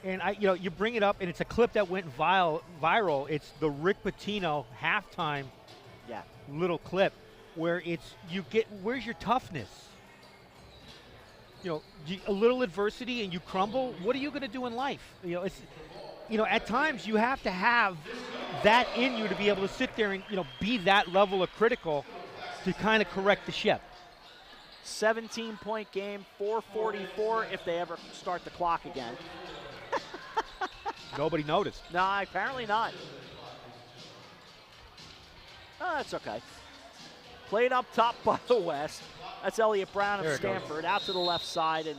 Speaker 4: And you bring it up, and it's a clip that went viral. It's the Rick Pitino halftime little clip where where's your toughness? A little adversity and you crumble. What are you going to do in life? At times you have to have that in you to be able to sit there and be that level of critical to kind of correct the ship.
Speaker 1: 17-point game, 4:44 if they ever start the clock again.
Speaker 4: Nobody noticed.
Speaker 1: No, apparently not. Oh, that's okay. Played up top by the West. That's Elliott Brown of Stanford. Out to the left side, and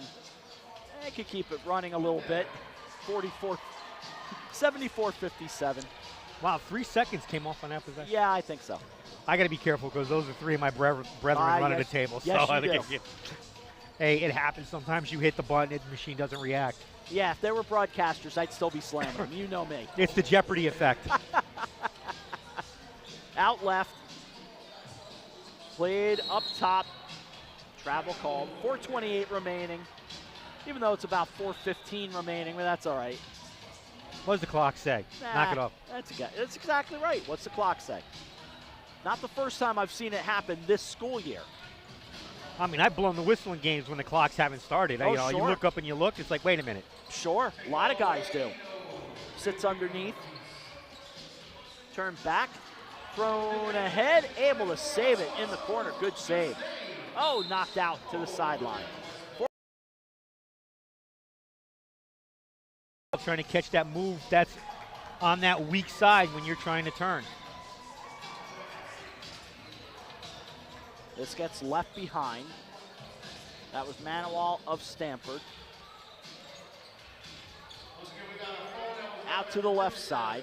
Speaker 1: they could keep it running a little bit. 74-57.
Speaker 4: Wow, 3 seconds came off on that possession.
Speaker 1: Yeah, I think so.
Speaker 4: I got to be careful because those are three of my brethren running the table.
Speaker 1: Yes,
Speaker 4: so
Speaker 1: you do.
Speaker 4: Hey, it happens. Sometimes you hit the button and the machine doesn't react.
Speaker 1: Yeah, if they were broadcasters, I'd still be slamming them. You know me.
Speaker 4: It's the Jeopardy effect.
Speaker 1: Out left. Played up top. Travel called. 4:28 remaining. Even though it's about 4:15 remaining, but that's all right.
Speaker 4: What does the clock say? Knock it off.
Speaker 1: That's exactly right. What's the clock say? Not the first time I've seen it happen this school year.
Speaker 4: I mean, I've blown the whistle in games when the clocks haven't started.
Speaker 1: Oh,
Speaker 4: You look up and you look, it's like, wait a minute.
Speaker 1: Sure, a lot of guys do. Sits underneath. Turn back. Thrown ahead. Able to save it in the corner. Good save. Oh, knocked out to the sideline.
Speaker 4: Trying to catch that move that's on that weak side when you're trying to turn.
Speaker 1: This gets left behind. That was Manuel of Stanford. Out to the left side.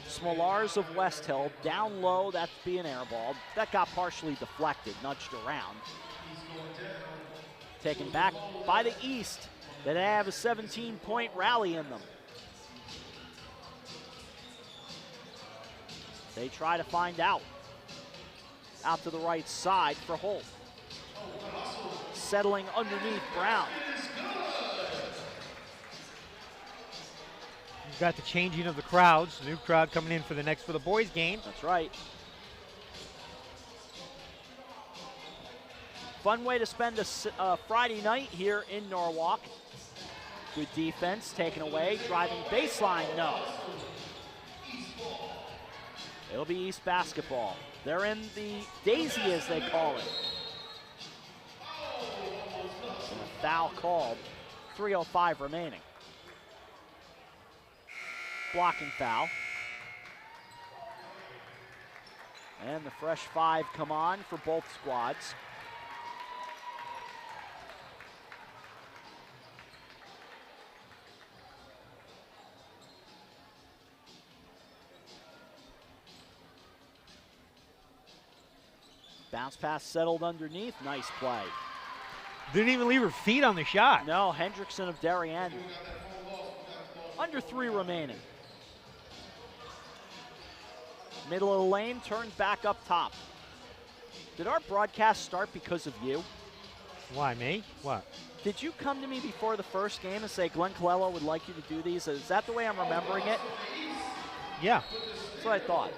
Speaker 1: Smolars of West Hill, down low, that's being airballed. That got partially deflected, nudged around. Taken back by the East. They have a 17-point rally in them. They try to find out. Out to the right side for Holt. Settling underneath Brown.
Speaker 4: You've got the changing of the crowds. New crowd coming in for the boys game.
Speaker 1: That's right. Fun way to spend a Friday night here in Norwalk. Good defense, taken away, driving baseline, no. It'll be East basketball. They're in the daisy, as they call it. And a foul called, 3:05 remaining. Blocking foul. And the fresh 5 come on for both squads. Bounce pass settled underneath. Nice play.
Speaker 4: Didn't even leave her feet on the shot.
Speaker 1: No, Hendrickson of Darien. Under 3 remaining. Middle of the lane, turns back up top. Did our broadcast start because of you?
Speaker 4: Why, me? What?
Speaker 1: Did you come to me before the first game and say Glenn Colello would like you to do these? Is that the way I'm remembering it?
Speaker 4: Yeah.
Speaker 1: That's what I thought.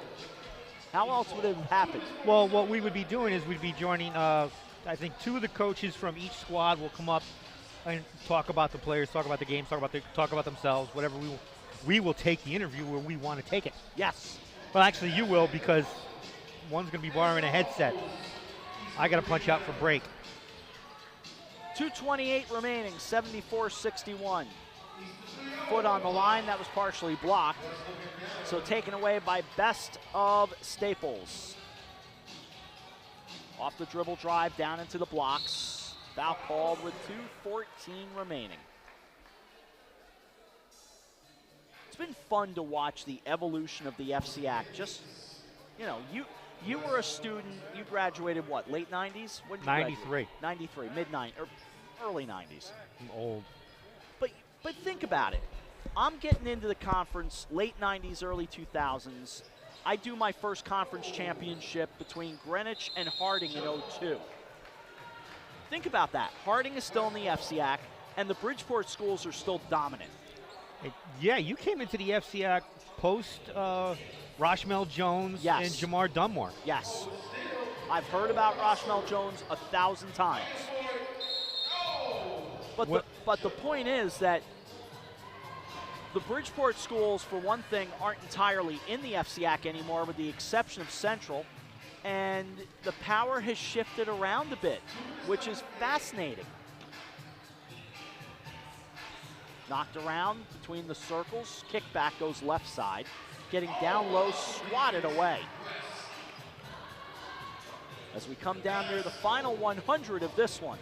Speaker 1: How else would it have happened?
Speaker 4: Well, what we would be doing is we'd be joining, I think 2 of the coaches from each squad will come up and talk about the players, talk about the games, talk about themselves, whatever we will take the interview where we want to take it.
Speaker 1: Yes.
Speaker 4: Well, actually, you will, because one's going to be borrowing a headset. I got to punch out for break.
Speaker 1: 2:28 remaining, 74-61. Foot on the line, that was partially blocked. So taken away by Best of Staples. Off the dribble drive, down into the blocks. Foul called with 2:14 remaining. It's been fun to watch the evolution of the FCIAC. Just, you know, you were a student, you graduated what, late 90s? When did you
Speaker 4: 93.
Speaker 1: graduate? 93, mid-90s, or early 90s.
Speaker 4: I'm old.
Speaker 1: But think about it. I'm getting into the conference late 90s, early 2000s. I do my first conference championship between Greenwich and Harding in '02. Think about that. Harding is still in the FCIAC, and the Bridgeport schools are still dominant.
Speaker 4: Yeah, you came into the FCIAC post Roshmel Jones
Speaker 1: Yes.
Speaker 4: and Jamar Dunmore.
Speaker 1: Yes. I've heard about Roshmel Jones 1,000 times. But the point is that the Bridgeport schools, for one thing, aren't entirely in the FCIAC anymore, with the exception of Central, and the power has shifted around a bit, which is fascinating. Knocked around between the circles, kickback goes left side, getting down low, swatted away. As we come down near the final 100 of this one.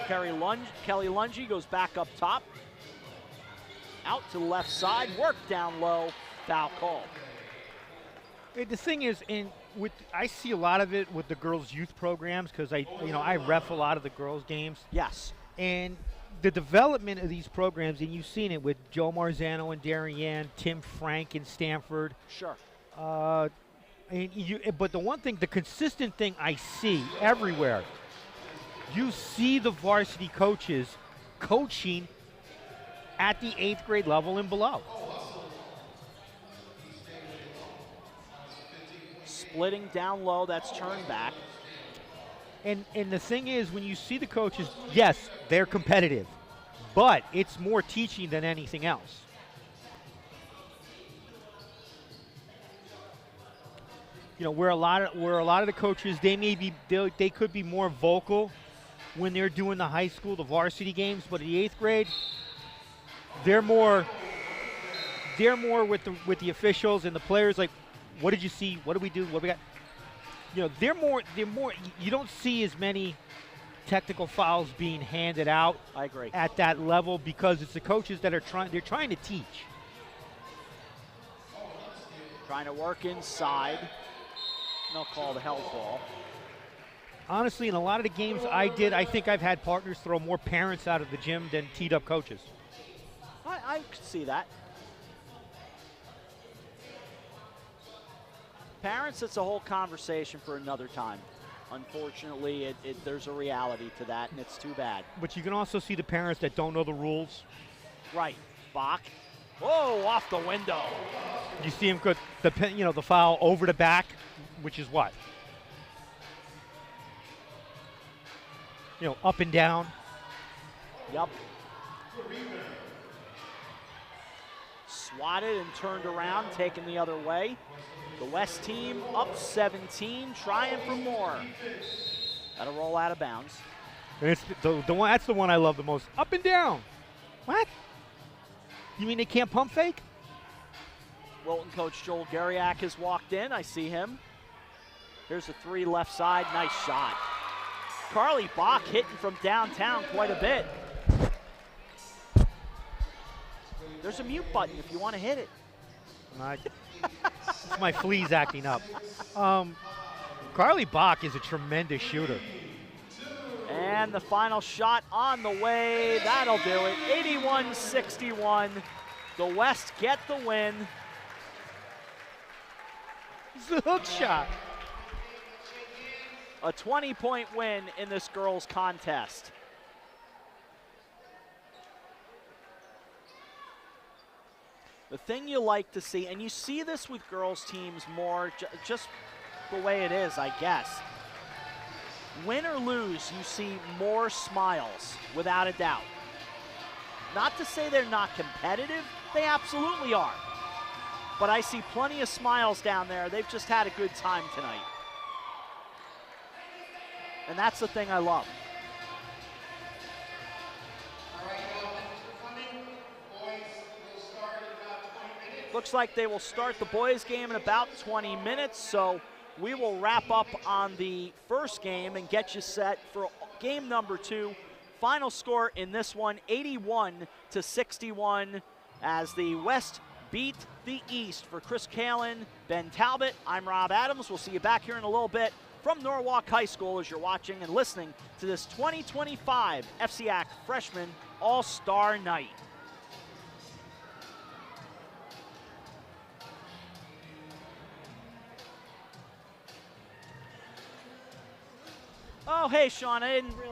Speaker 1: Kelly Lungy goes back up top. Out to the left side, work down low, foul call.
Speaker 4: The thing is, I see a lot of it with the girls' youth programs, because I ref a lot of the girls' games.
Speaker 1: Yes.
Speaker 4: And the development of these programs, and you've seen it with Joe Marzano and Darien, Tim Frank in Stanford.
Speaker 1: Sure.
Speaker 4: But the one thing, the consistent thing I see everywhere, you see the varsity coaches coaching at the 8th grade level and below.
Speaker 1: Splitting down low, that's turned back.
Speaker 4: And the thing is, when you see the coaches, yes, they're competitive, but it's more teaching than anything else. You know, where a lot of the coaches, they could be more vocal when they're doing the high school, the varsity games, but at the 8th grade, they're more with the officials and the players. Like, what did you see? What do we do? What we got? You know, they're more. You don't see as many technical fouls being handed out.
Speaker 1: I agree.
Speaker 4: At that level, because it's the coaches that are trying to teach.
Speaker 1: Trying to work inside. They'll call the held ball.
Speaker 4: Honestly, in a lot of the games I think I've had partners throw more parents out of the gym than teed up coaches.
Speaker 1: I could see that. Parents, it's a whole conversation for another time. Unfortunately, there's a reality to that, and it's too bad.
Speaker 4: But you can also see the parents that don't know the rules.
Speaker 1: Right. Bach. Whoa, off the window.
Speaker 4: You see him put the foul over the back, which is what? Up and down.
Speaker 1: Yep. Swatted and turned around, taken the other way. The West team up 17, trying for more. That'll roll out of bounds.
Speaker 4: And it's the one, that's the one I love the most. Up and down. What? You mean they can't pump fake?
Speaker 1: Wilton coach Joel Gariak has walked in. I see him. Here's a three left side. Nice shot. Carly Bach hitting from downtown quite a bit. There's a mute button if you want to hit it.
Speaker 4: It's my fleas acting up. Carly Bach is a tremendous shooter.
Speaker 1: And the final shot on the way. That'll do it. 81-61. The West get the win.
Speaker 4: It's a hook shot.
Speaker 1: A 20-point win in this girls' contest. The thing you like to see, and you see this with girls' teams more, just the way it is, I guess. Win or lose, you see more smiles, without a doubt. Not to say they're not competitive, they absolutely are. But I see plenty of smiles down there. They've just had a good time tonight. And that's the thing I love. Looks like they will start the boys' game in about 20 minutes, so we will wrap up on the first game and get you set for game number 2. Final score in this one, 81-61, as the West beat the East. For Chris Kalin, Ben Talbot, I'm Rob Adams. We'll see you back here in a little bit from Norwalk High School as you're watching and listening to this 2025 FCIAC Freshman All-Star Night. Oh, hey, Sean, I didn't realize.